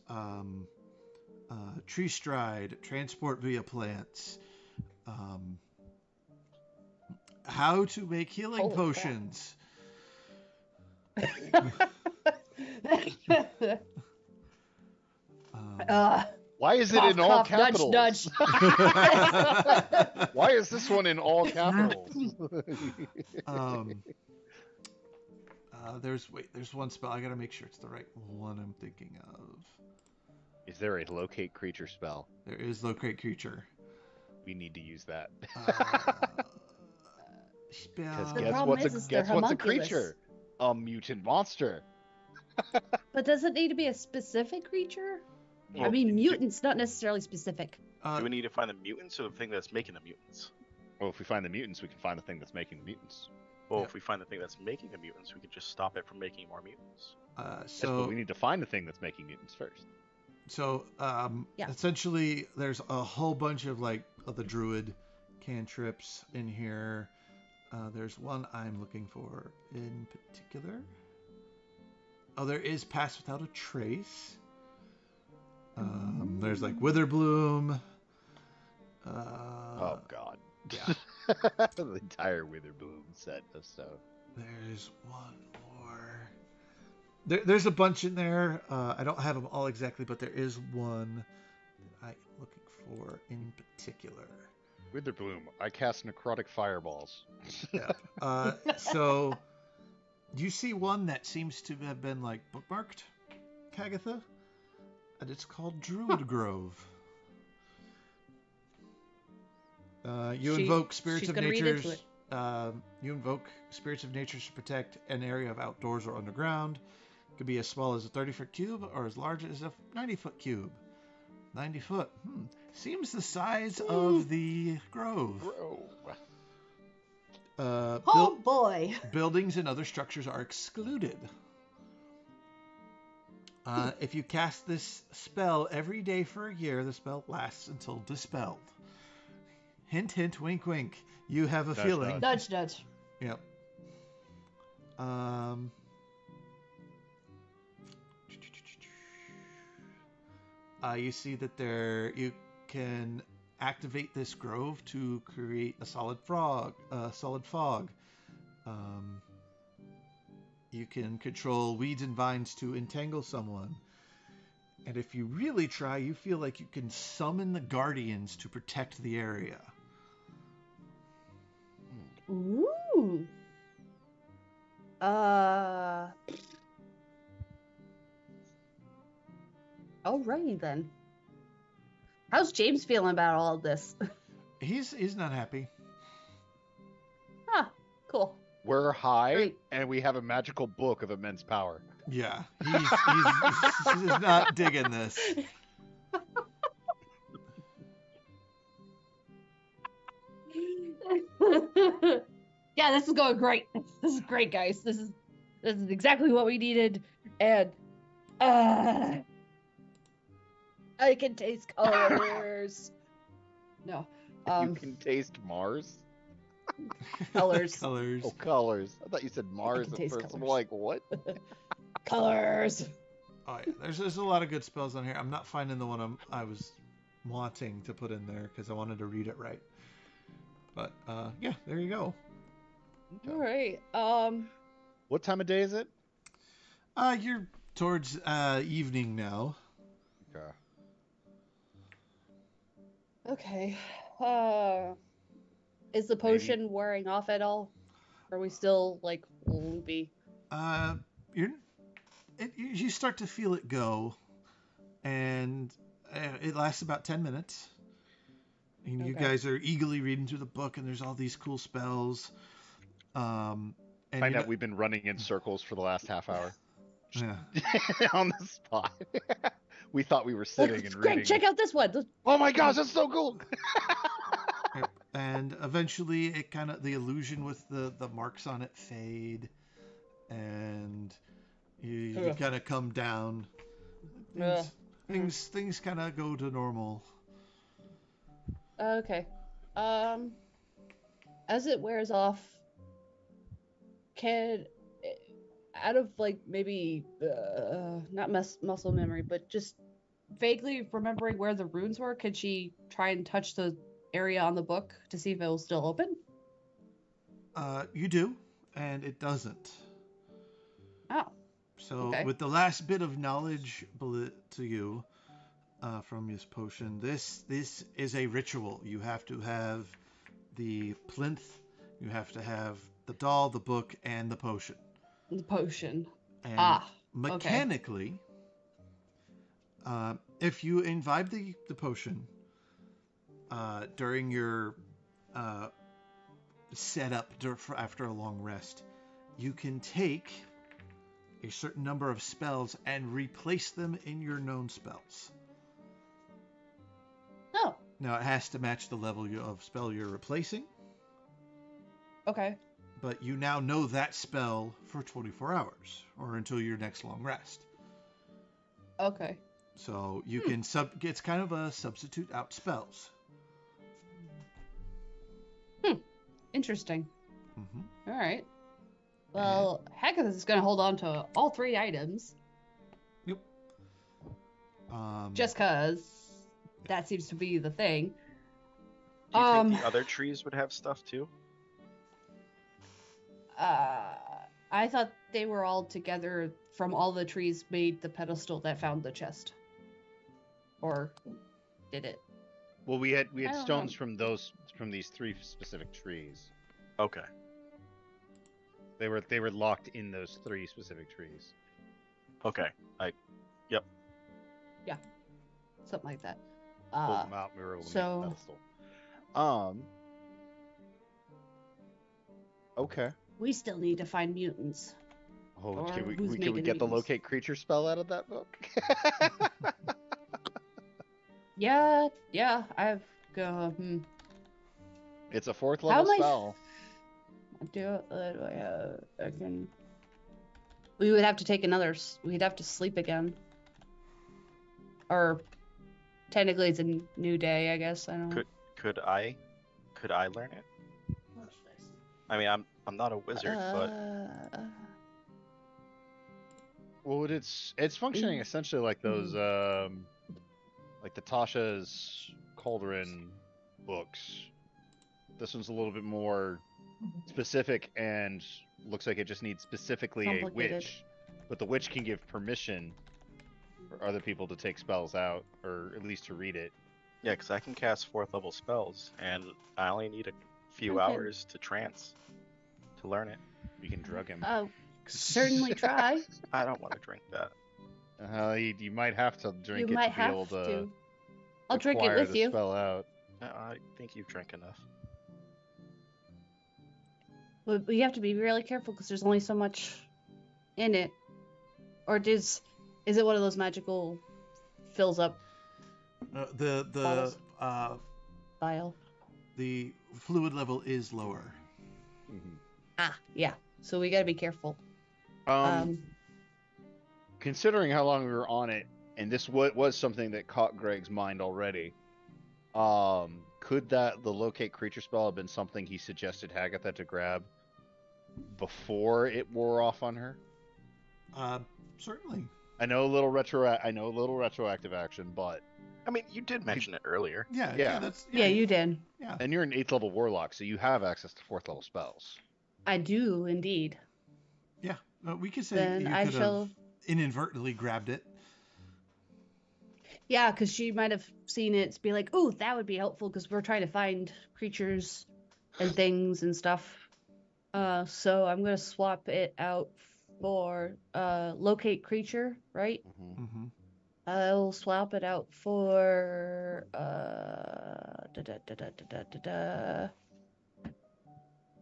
tree stride, transport via plants. How to make healing potions. Why is it in all capitals? Nudge. Why is this one in all capitals? There's one spell. I gotta make sure it's the right one I'm thinking of. Is there a locate creature spell? There is locate creature. We need to use that. Because spell. guess what's a creature? A mutant monster. But does it need to be a specific creature? Well, I mean, mutants, not necessarily specific. Do we need to find the mutants or the thing that's making the mutants? Well, if we find the mutants, we can find the thing that's making the mutants. Well, if we find the thing that's making the mutants, we can just stop it from making more mutants. Yes, but we need to find the thing that's making mutants first. So, essentially, there's a whole bunch of the druid cantrips in here. There's one I'm looking for in particular. Oh, there is Pass Without a Trace. There's Wither Bloom. Oh God. Yeah. The entire Wither Bloom set of stuff. There's one more. There's a bunch in there. I don't have them all exactly, but there is one that I'm looking for in particular. Wither Bloom. I cast necrotic fireballs. Yeah. So, do you see one that seems to have been bookmarked, Kagatha? And it's called Druid Grove. You invoke spirits of nature. You invoke spirits of nature to protect an area of outdoors or underground. It could be as small as a 30-foot cube or as large as a 90-foot cube. 90 foot. Seems the size of the grove. Oh boy. Buildings and other structures are excluded. If you cast this spell every day for a year, the spell lasts until dispelled. Hint, hint, wink, wink. You have a feeling. Nudge, nudge. Yep. You see that you can activate this grove to create a solid fog. You can control weeds and vines to entangle someone. And if you really try, you feel like you can summon the guardians to protect the area. Ooh. Alrighty then. How's James feeling about all of this? He's not happy. Ah, cool. We're high, and we have a magical book of immense power. Yeah, he's not digging this. Yeah, this is going great. This is great, guys. This is exactly what we needed, and I can taste colors. No, you can taste Mars. Colors. Colors. Oh, colors. I thought you said Mars at first. I'm like, what? Colors. Oh yeah, there's a lot of good spells on here. I'm not finding the one I was wanting to put in there because I wanted to read it right. But yeah, there you go. Okay. All right. What time of day is it? You're towards evening now. Okay. Is the potion wearing off at all? Are we still loopy? You start to feel it go, and it lasts about 10 minutes. And you guys are eagerly reading through the book, and there's all these cool spells. And Find out we've been running in circles for the last half hour. Yeah. On the spot. We thought we were sitting and reading. Great, check out this one. Oh my gosh, that's so cool. And eventually it the illusion with the marks on it fade, and you kind of come down. Things kind of go to normal. Okay. As it wears off, out of maybe not muscle memory, but just vaguely remembering where the runes were, could she try and touch the area on the book to see if it was still open? You do, and it doesn't. Oh. So with the last bit of knowledge to you from this potion, this is a ritual. You have to have the plinth, you have to have the doll, the book, and the potion. The potion. And mechanically, if you imbibe the potion during your set up after a long rest. You can take a certain number of spells and replace them in your known spells. Oh. Now, it has to match the level of spell you're replacing. Okay. But you now know that spell for 24 hours, or until your next long rest. Okay. So you can it's kind of a substitute out spells. Interesting. Mm-hmm. All right. Well, Haggath is going to hold on to all 3 items. Yep. Just because that seems to be the thing. Do you think the other trees would have stuff too? I thought they were all together from all the trees made the pedestal that found the chest. Or did it? Well, we had stones from these 3 specific trees. Okay. They were locked in those 3 specific trees. Okay. Yep. Yeah. Something like that. Pulled them out. We were able to make the pedestal. Okay. We still need to find mutants. Oh, can we get the locate creature spell out of that book? Yeah. I've It's a 4th level spell. I can. We would have to take another. We'd have to sleep again. Or technically, it's a new day. I guess I don't know. Could I learn it? I mean, I'm not a wizard, but. Well, it's functioning essentially like those like the Tasha's Cauldron books. This one's a little bit more specific and looks like it just needs specifically a witch. But the witch can give permission for other people to take spells out, or at least to read it. Yeah, because I can cast 4th level spells, and I only need a few hours to trance to learn it. You can drug him. Oh, certainly try. I don't want to drink that. You might have to drink it to be able to. I'll drink it with you. Spell out. I think you've drank enough. But you have to be really careful because there's only so much in it. Or is it one of those magical fills up? Vial. The fluid level is lower. Mm-hmm. Yeah. So we got to be careful. Considering how long we were on it, and this was something that caught Greg's mind already, could the locate creature spell have been something he suggested Hagatha to grab before it wore off on her? Certainly. I know a little retroactive action, but I mean, you did mention it earlier. Yeah, you did. Yeah. And you're an 8th level warlock, so you have access to 4th level spells. I do indeed. Yeah, we could say then you could have inadvertently grabbed it. Yeah, because she might have seen it, be like, "Ooh, that would be helpful," because we're trying to find creatures and things and stuff. So I'm gonna swap it out for locate creature, right? Mm-hmm. I'll swap it out for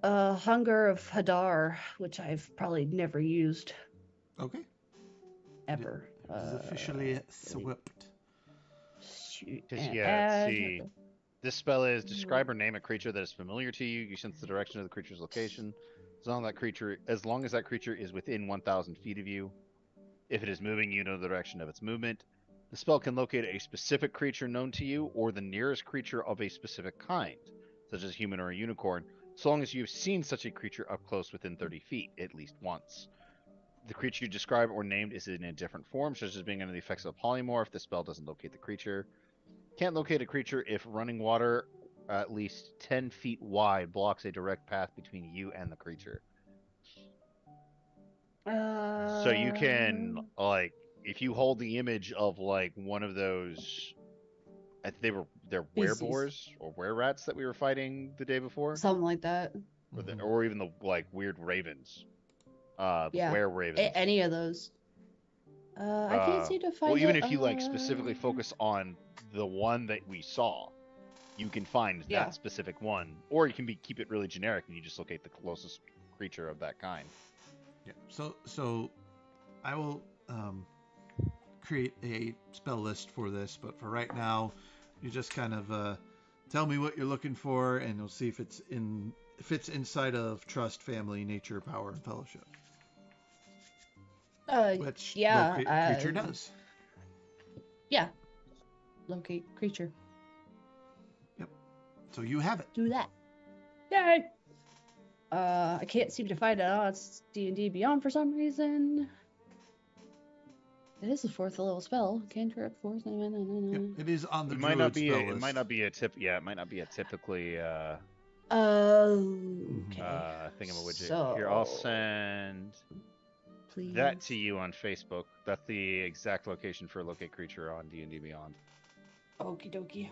Hunger of Hadar, which I've probably never used. Okay. Ever. It is officially swapped. See, this spell is describe or name a creature that is familiar to you. You sense the direction of the creature's location. As long as that creature is within 1,000 feet of you. If it is moving, you know the direction of its movement. The spell can locate a specific creature known to you or the nearest creature of a specific kind, such as a human or a unicorn, so long as you have seen such a creature up close within 30 feet, at least once. The creature you describe or named is in a different form, such as being under the effects of a polymorph. The spell doesn't locate the creature. Can't locate a creature if running water at least 10 feet wide blocks a direct path between you and the creature. So you can, if you hold the image of, one of those, they're wereboars or wererats that we were fighting the day before? Something like that. Or even the, weird ravens. Were-ravens. Any of those. I can't seem to find even if you, specifically focus on the one that we saw, you can find that specific one, or you can keep it really generic and you just locate the closest creature of that kind. Yeah. So I will create a spell list for this, but for right now, you just kind of tell me what you're looking for, and we'll see if it's inside of trust, family, nature, power, and fellowship. Which locate creature does. Yeah. Locate creature. Yep. So you have it. Do that. Yay! I can't seem to find it on D&D Beyond for some reason. It is a 4th level spell. Cantrip, 4th. Yep. It is on the It druid might not be. spell It list. might not be a tip. Yeah, it might not be a typically. Okay. Thingamawidget. So, Here, I'll send please. that to you on Facebook. That's the exact location for locate creature on D&D Beyond. Okie dokie.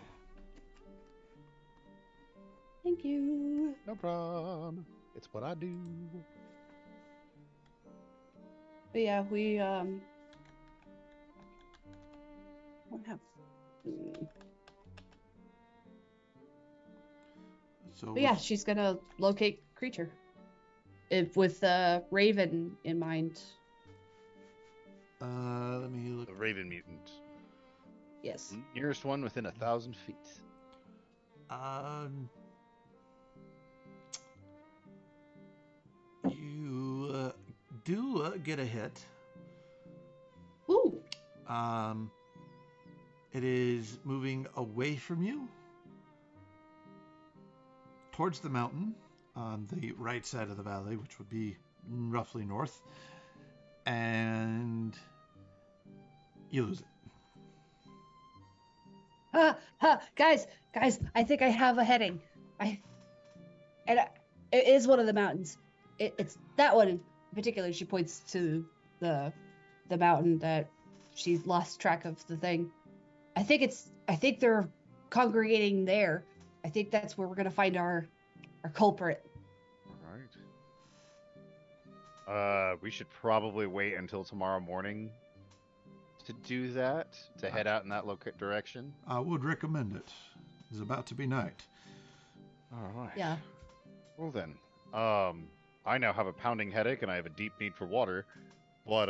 Thank you. No problem. It's what I do. But yeah, we don't have. So But yeah, she's gonna locate creature. With Raven in mind. Let me look. The Raven mutant. Yes. Nearest one within 1,000 feet. You do get a hit. Ooh. It is moving away from you towards the mountain on the right side of the valley, which would be roughly north, and you lose it. Guys, I think I have a heading. It is one of the mountains. It's that one in particular. She points to the mountain that she's lost track of the thing. I think they're congregating there. I think that's where we're gonna find our culprit. All right. We should probably wait until tomorrow morning to do that, to head out in that direction. I would recommend it. It's about to be night. All right. Yeah. Well then, I now have a pounding headache and I have a deep need for water, but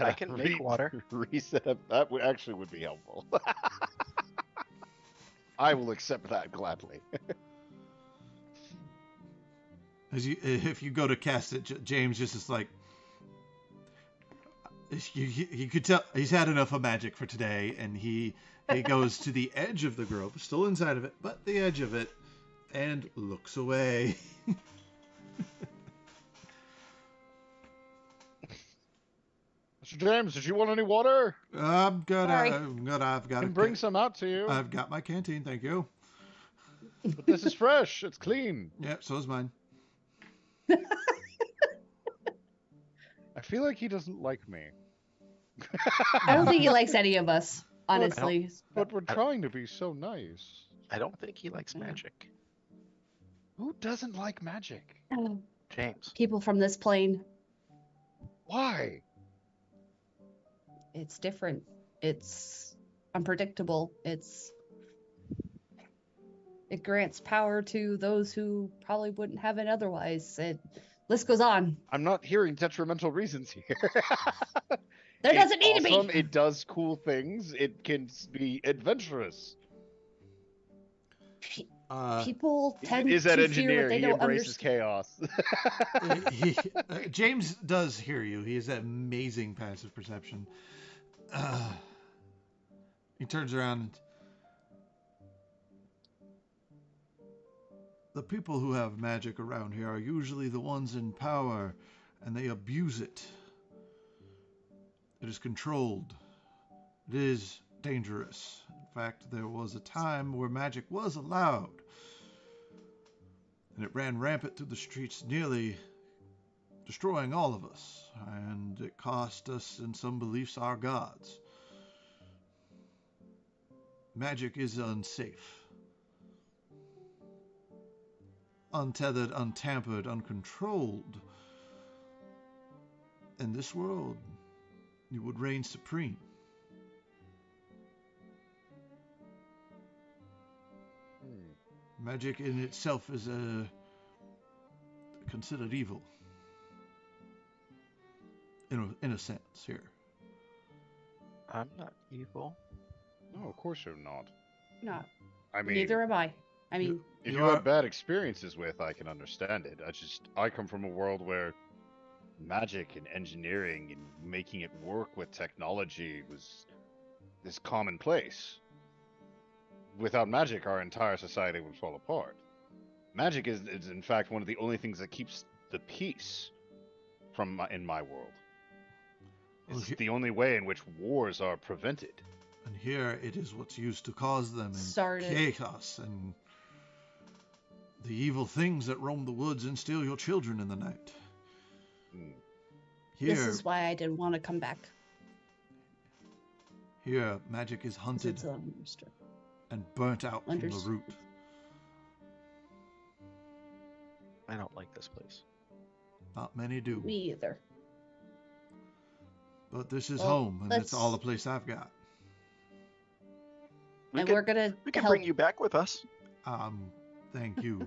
I can make water. Reset up. That actually would be helpful. I will accept that gladly. If you go to cast it, James just is like, you could tell he's had enough of magic for today, and he goes to the edge of the grove, still inside of it, but the edge of it, and looks away. Mr. James, did you want any water? I'm good. Sorry. I've got I can bring some out to you. I've got my canteen, thank you. But this is fresh. It's clean. Yeah, so is mine. I feel like he doesn't like me. I don't think he likes any of us, honestly. But we're trying to be so nice. I don't think he likes magic. Who doesn't like magic? James. People from this plane. Why? It's different. It's unpredictable. It grants power to those who probably wouldn't have it otherwise. List goes on. I'm not hearing detrimental reasons here. There doesn't need to be. It does cool things. It can be adventurous. People tend is that to engineer? fear what they He don't embraces chaos. James does hear you. He has that amazing passive perception. He turns around and the people who have magic around here are usually the ones in power, and they abuse it. It is controlled. It is dangerous. In fact, there was a time where magic was allowed, and it ran rampant through the streets, nearly destroying all of us, and it cost us, in some beliefs, our gods. Magic is unsafe. Untethered, untampered, uncontrolled. In this world, you would reign supreme. Magic in itself is considered evil. In a sense, here. I'm not evil. No, of course you're not. No. I mean, Neither am I. I mean, if you had bad experiences with, I can understand it. I come from a world where magic and engineering and making it work with technology is commonplace. Without magic, our entire society would fall apart. Magic is in fact one of the only things that keeps the peace in my world. It's the only way in which wars are prevented. And here it is what's used to cause them, and chaos and the evil things that roam the woods and steal your children in the night. Here, this is why I didn't want to come back. Here, magic is hunted and burnt out from the root. I don't like this place. Not many do. Me either. But this is home, and it's all the place I've got. We can bring you back with us. Thank you.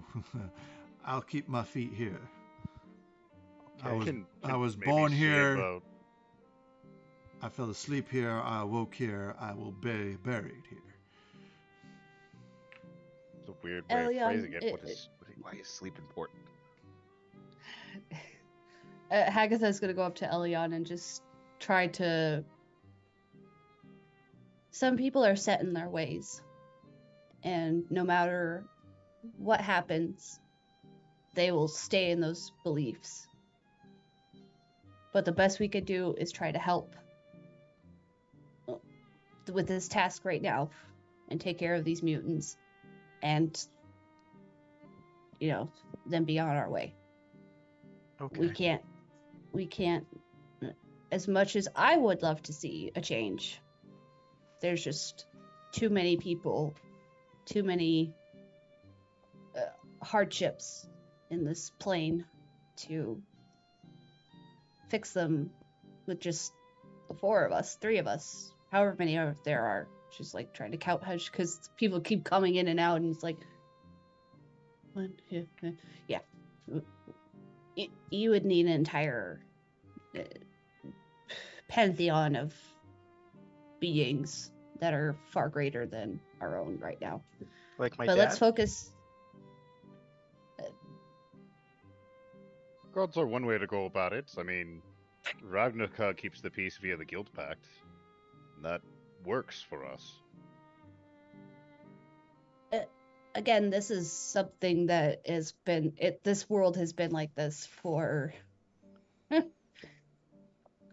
I'll keep my feet here. Okay. I was born here. I fell asleep here. I awoke here. I will be buried here. It's a weird way of phrasing it. Why is sleep important? Hagatha's gonna go up to Elion and just try to... Some people are set in their ways. And no matter what happens, they will stay in those beliefs. But the best we could do is try to help with this task right now and take care of these mutants and, then be on our way. Okay. We can't, as much as I would love to see a change, there's just too many people, too many hardships in this plane to fix them with just the 3 of us, however many there are. She's like trying to count because people keep coming in and out, and it's like, 1, 2, yeah. You would need an entire pantheon of beings that are far greater than our own right now. Like my dad? Let's focus. Gods are one way to go about it. I mean, Ravnica keeps the peace via the Guild Pact. And that works for us. Again, this is something that has been... this world has been like this for...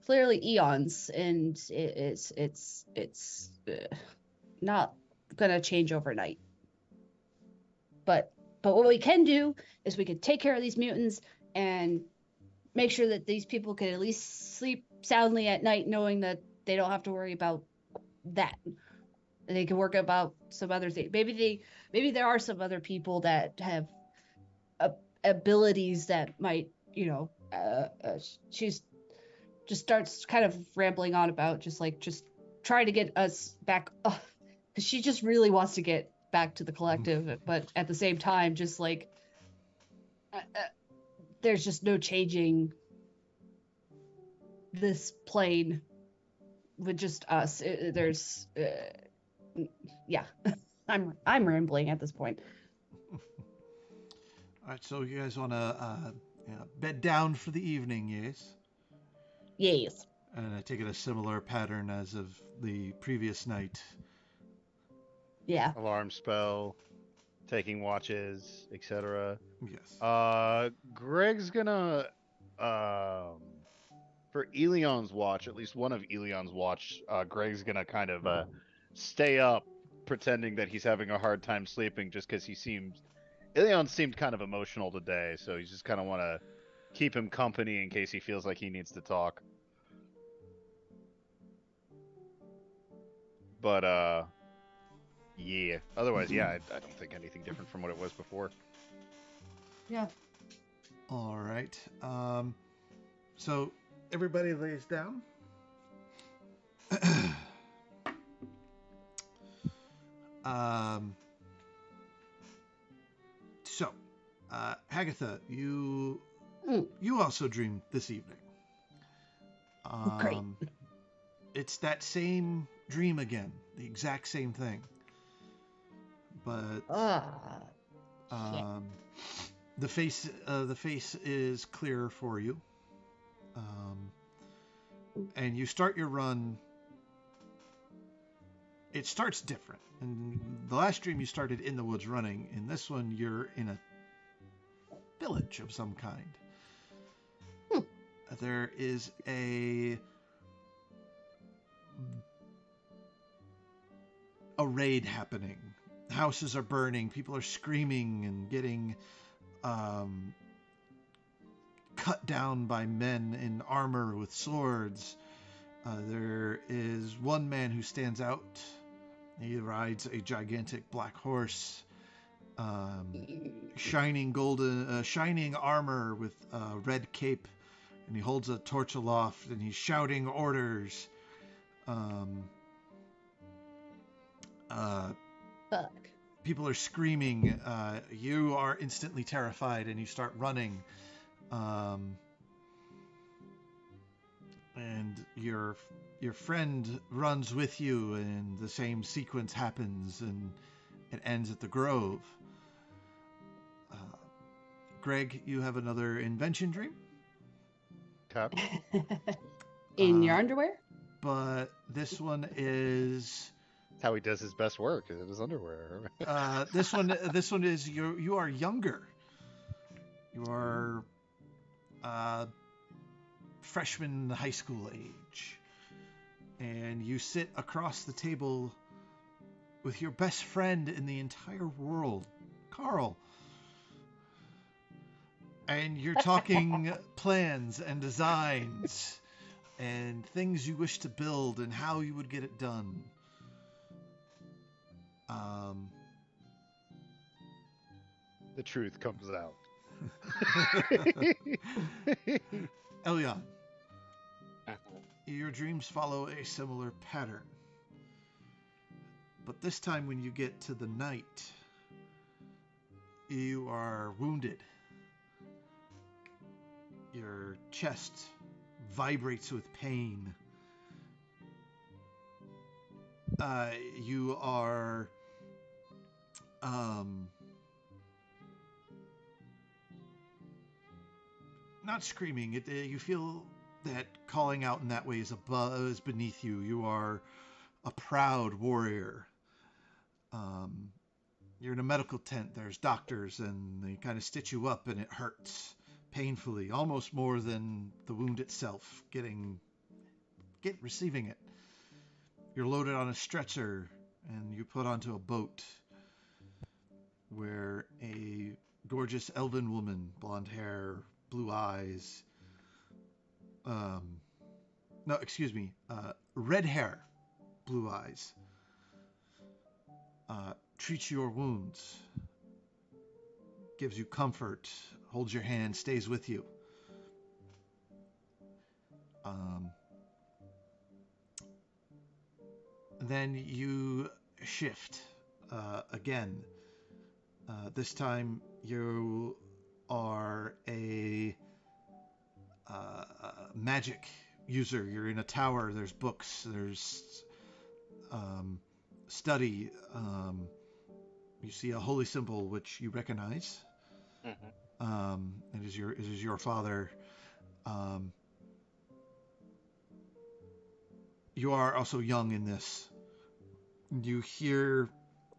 clearly eons, and it's not gonna change overnight. But what we can do is we can take care of these mutants and make sure that these people can at least sleep soundly at night, knowing that they don't have to worry about that. They can work about some other thing. Maybe there are some other people that have abilities that might, she's just starts kind of rambling on about just trying to get us back, because she just really wants to get back to the collective, but at the same time, just there's just no changing this plane with just us. Yeah, I'm rambling at this point. All right, so you guys want to bed down for the evening, yes? Yes. And I take it a similar pattern as of the previous night. Yeah. Alarm spell, taking watches, etc. Yes. Greg's gonna, for Elion's watch, at least one of Elion's watch, Greg's gonna kind of stay up, pretending that he's having a hard time sleeping, just because Elion seemed kind of emotional today, so he's just kind of want to keep him company in case he feels like he needs to talk. But, yeah. Otherwise, yeah, I don't think anything different from what it was before. Yeah. All right. So everybody lays down. Hagatha, you also dreamed this evening. Great. It's that same dream again, the exact same thing. But the face is clearer for you. And you start your run. It starts different. In the last dream, you started in the woods running. In this one, you're in a village of some kind. There is a raid happening. Houses are burning. People are screaming and getting cut down by men in armor with swords. There is one man who stands out. He rides a gigantic black horse, shining armor with a red cape, and he holds a torch aloft, and he's shouting orders. Fuck. People are screaming. You are instantly terrified, and you start running. And your friend runs with you, and the same sequence happens, and it ends at the grove. Greg, you have another invention dream. Cap. In your underwear? But this one is That's how he does his best work, in his underwear. this one is you are younger. You are freshman high school age, and you sit across the table with your best friend in the entire world, Carl, and you're talking plans and designs and things you wish to build and how you would get it done. The truth comes out. Elyon, your dreams follow a similar pattern. But this time when you get to the night, you are wounded. Your chest vibrates with pain. You are not screaming. You feel that calling out in that way is beneath you. You are a proud warrior. You're in a medical tent. There's doctors, and they kind of stitch you up, and it hurts painfully, almost more than the wound itself. Receiving it. You're loaded on a stretcher, and you put onto a boat where a gorgeous elven woman, blonde hair, blue eyes, red hair, blue eyes, treats your wounds, gives you comfort, holds your hand, stays with you. Then you shift again. This time you are a magic user. You're in a tower. There's books. There's study. You see a holy symbol which you recognize. It is your father. You are also young in this. You hear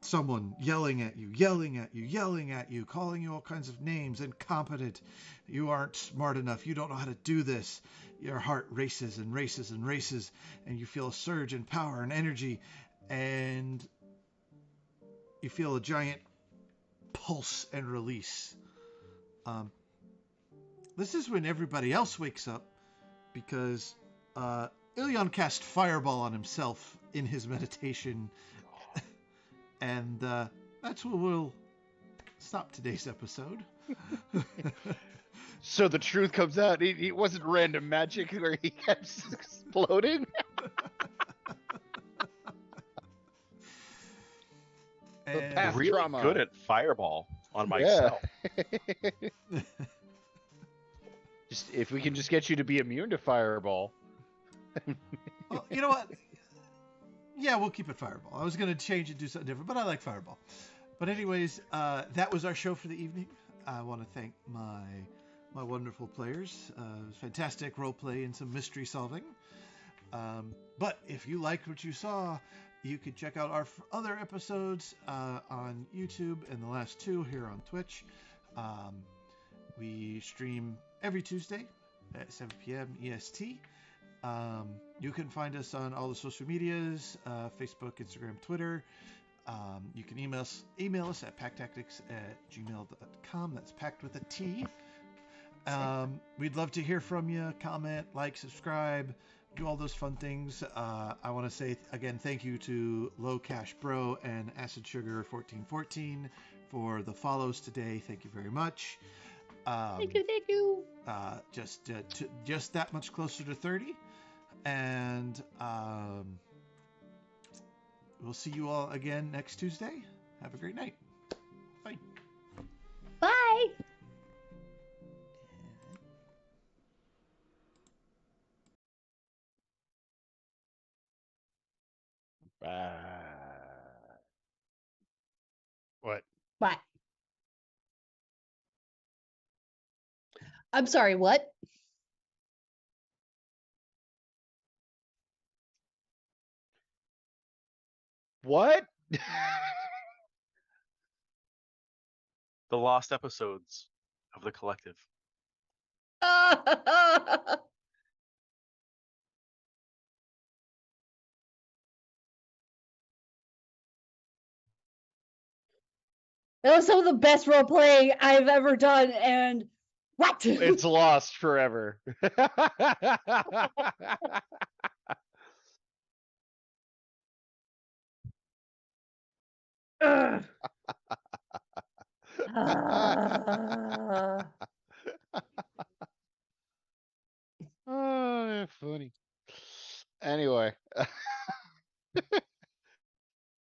someone yelling at you, calling you all kinds of names, incompetent. You aren't smart enough. You don't know how to do this. Your heart races and races and races, and you feel a surge in power and energy, and you feel a giant pulse and release. This is when everybody else wakes up, because Ilyon cast Fireball on himself in his meditation. And that's where we'll stop today's episode. So the truth comes out. It wasn't random magic where he kept exploding. I'm really good at Fireball on myself. Just if we can just get you to be immune to Fireball. Well, you know what? Yeah, we'll keep it Fireball. I was going to change and do something different, but I like Fireball. But anyways, that was our show for the evening. I want to thank my wonderful players. It was fantastic role play and some mystery solving. But if you liked what you saw, you could check out our other episodes on YouTube and the last two here on Twitch. We stream every Tuesday at 7 p.m. EST. You can find us on all the social medias, Facebook, Instagram, Twitter. You can email us at packtactics@gmail.com. That's packed with a T. We'd love to hear from you. Comment, like, subscribe, do all those fun things. I want to say again thank you to Low Cash Bro and Acid Sugar 1414 for the follows today. Thank you very much. Thank you. Just that much closer to 30, and we'll see you all again next Tuesday. Have a great night. Bye. Bye. What? Bye. I'm sorry, what? What? The lost episodes of the collective. That was some of the best role playing I've ever done, and what? It's lost forever. Ugh. Oh, funny. Anyway,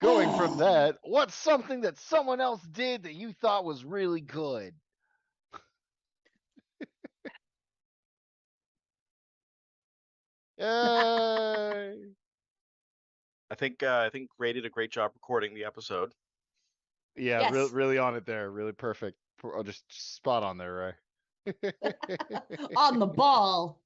going from that, what's something that someone else did that you thought was really good? Yay! I think Ray did a great job recording the episode. Yeah, Yes. really on it there. Really perfect. Oh, just spot on there, Ray. On the ball.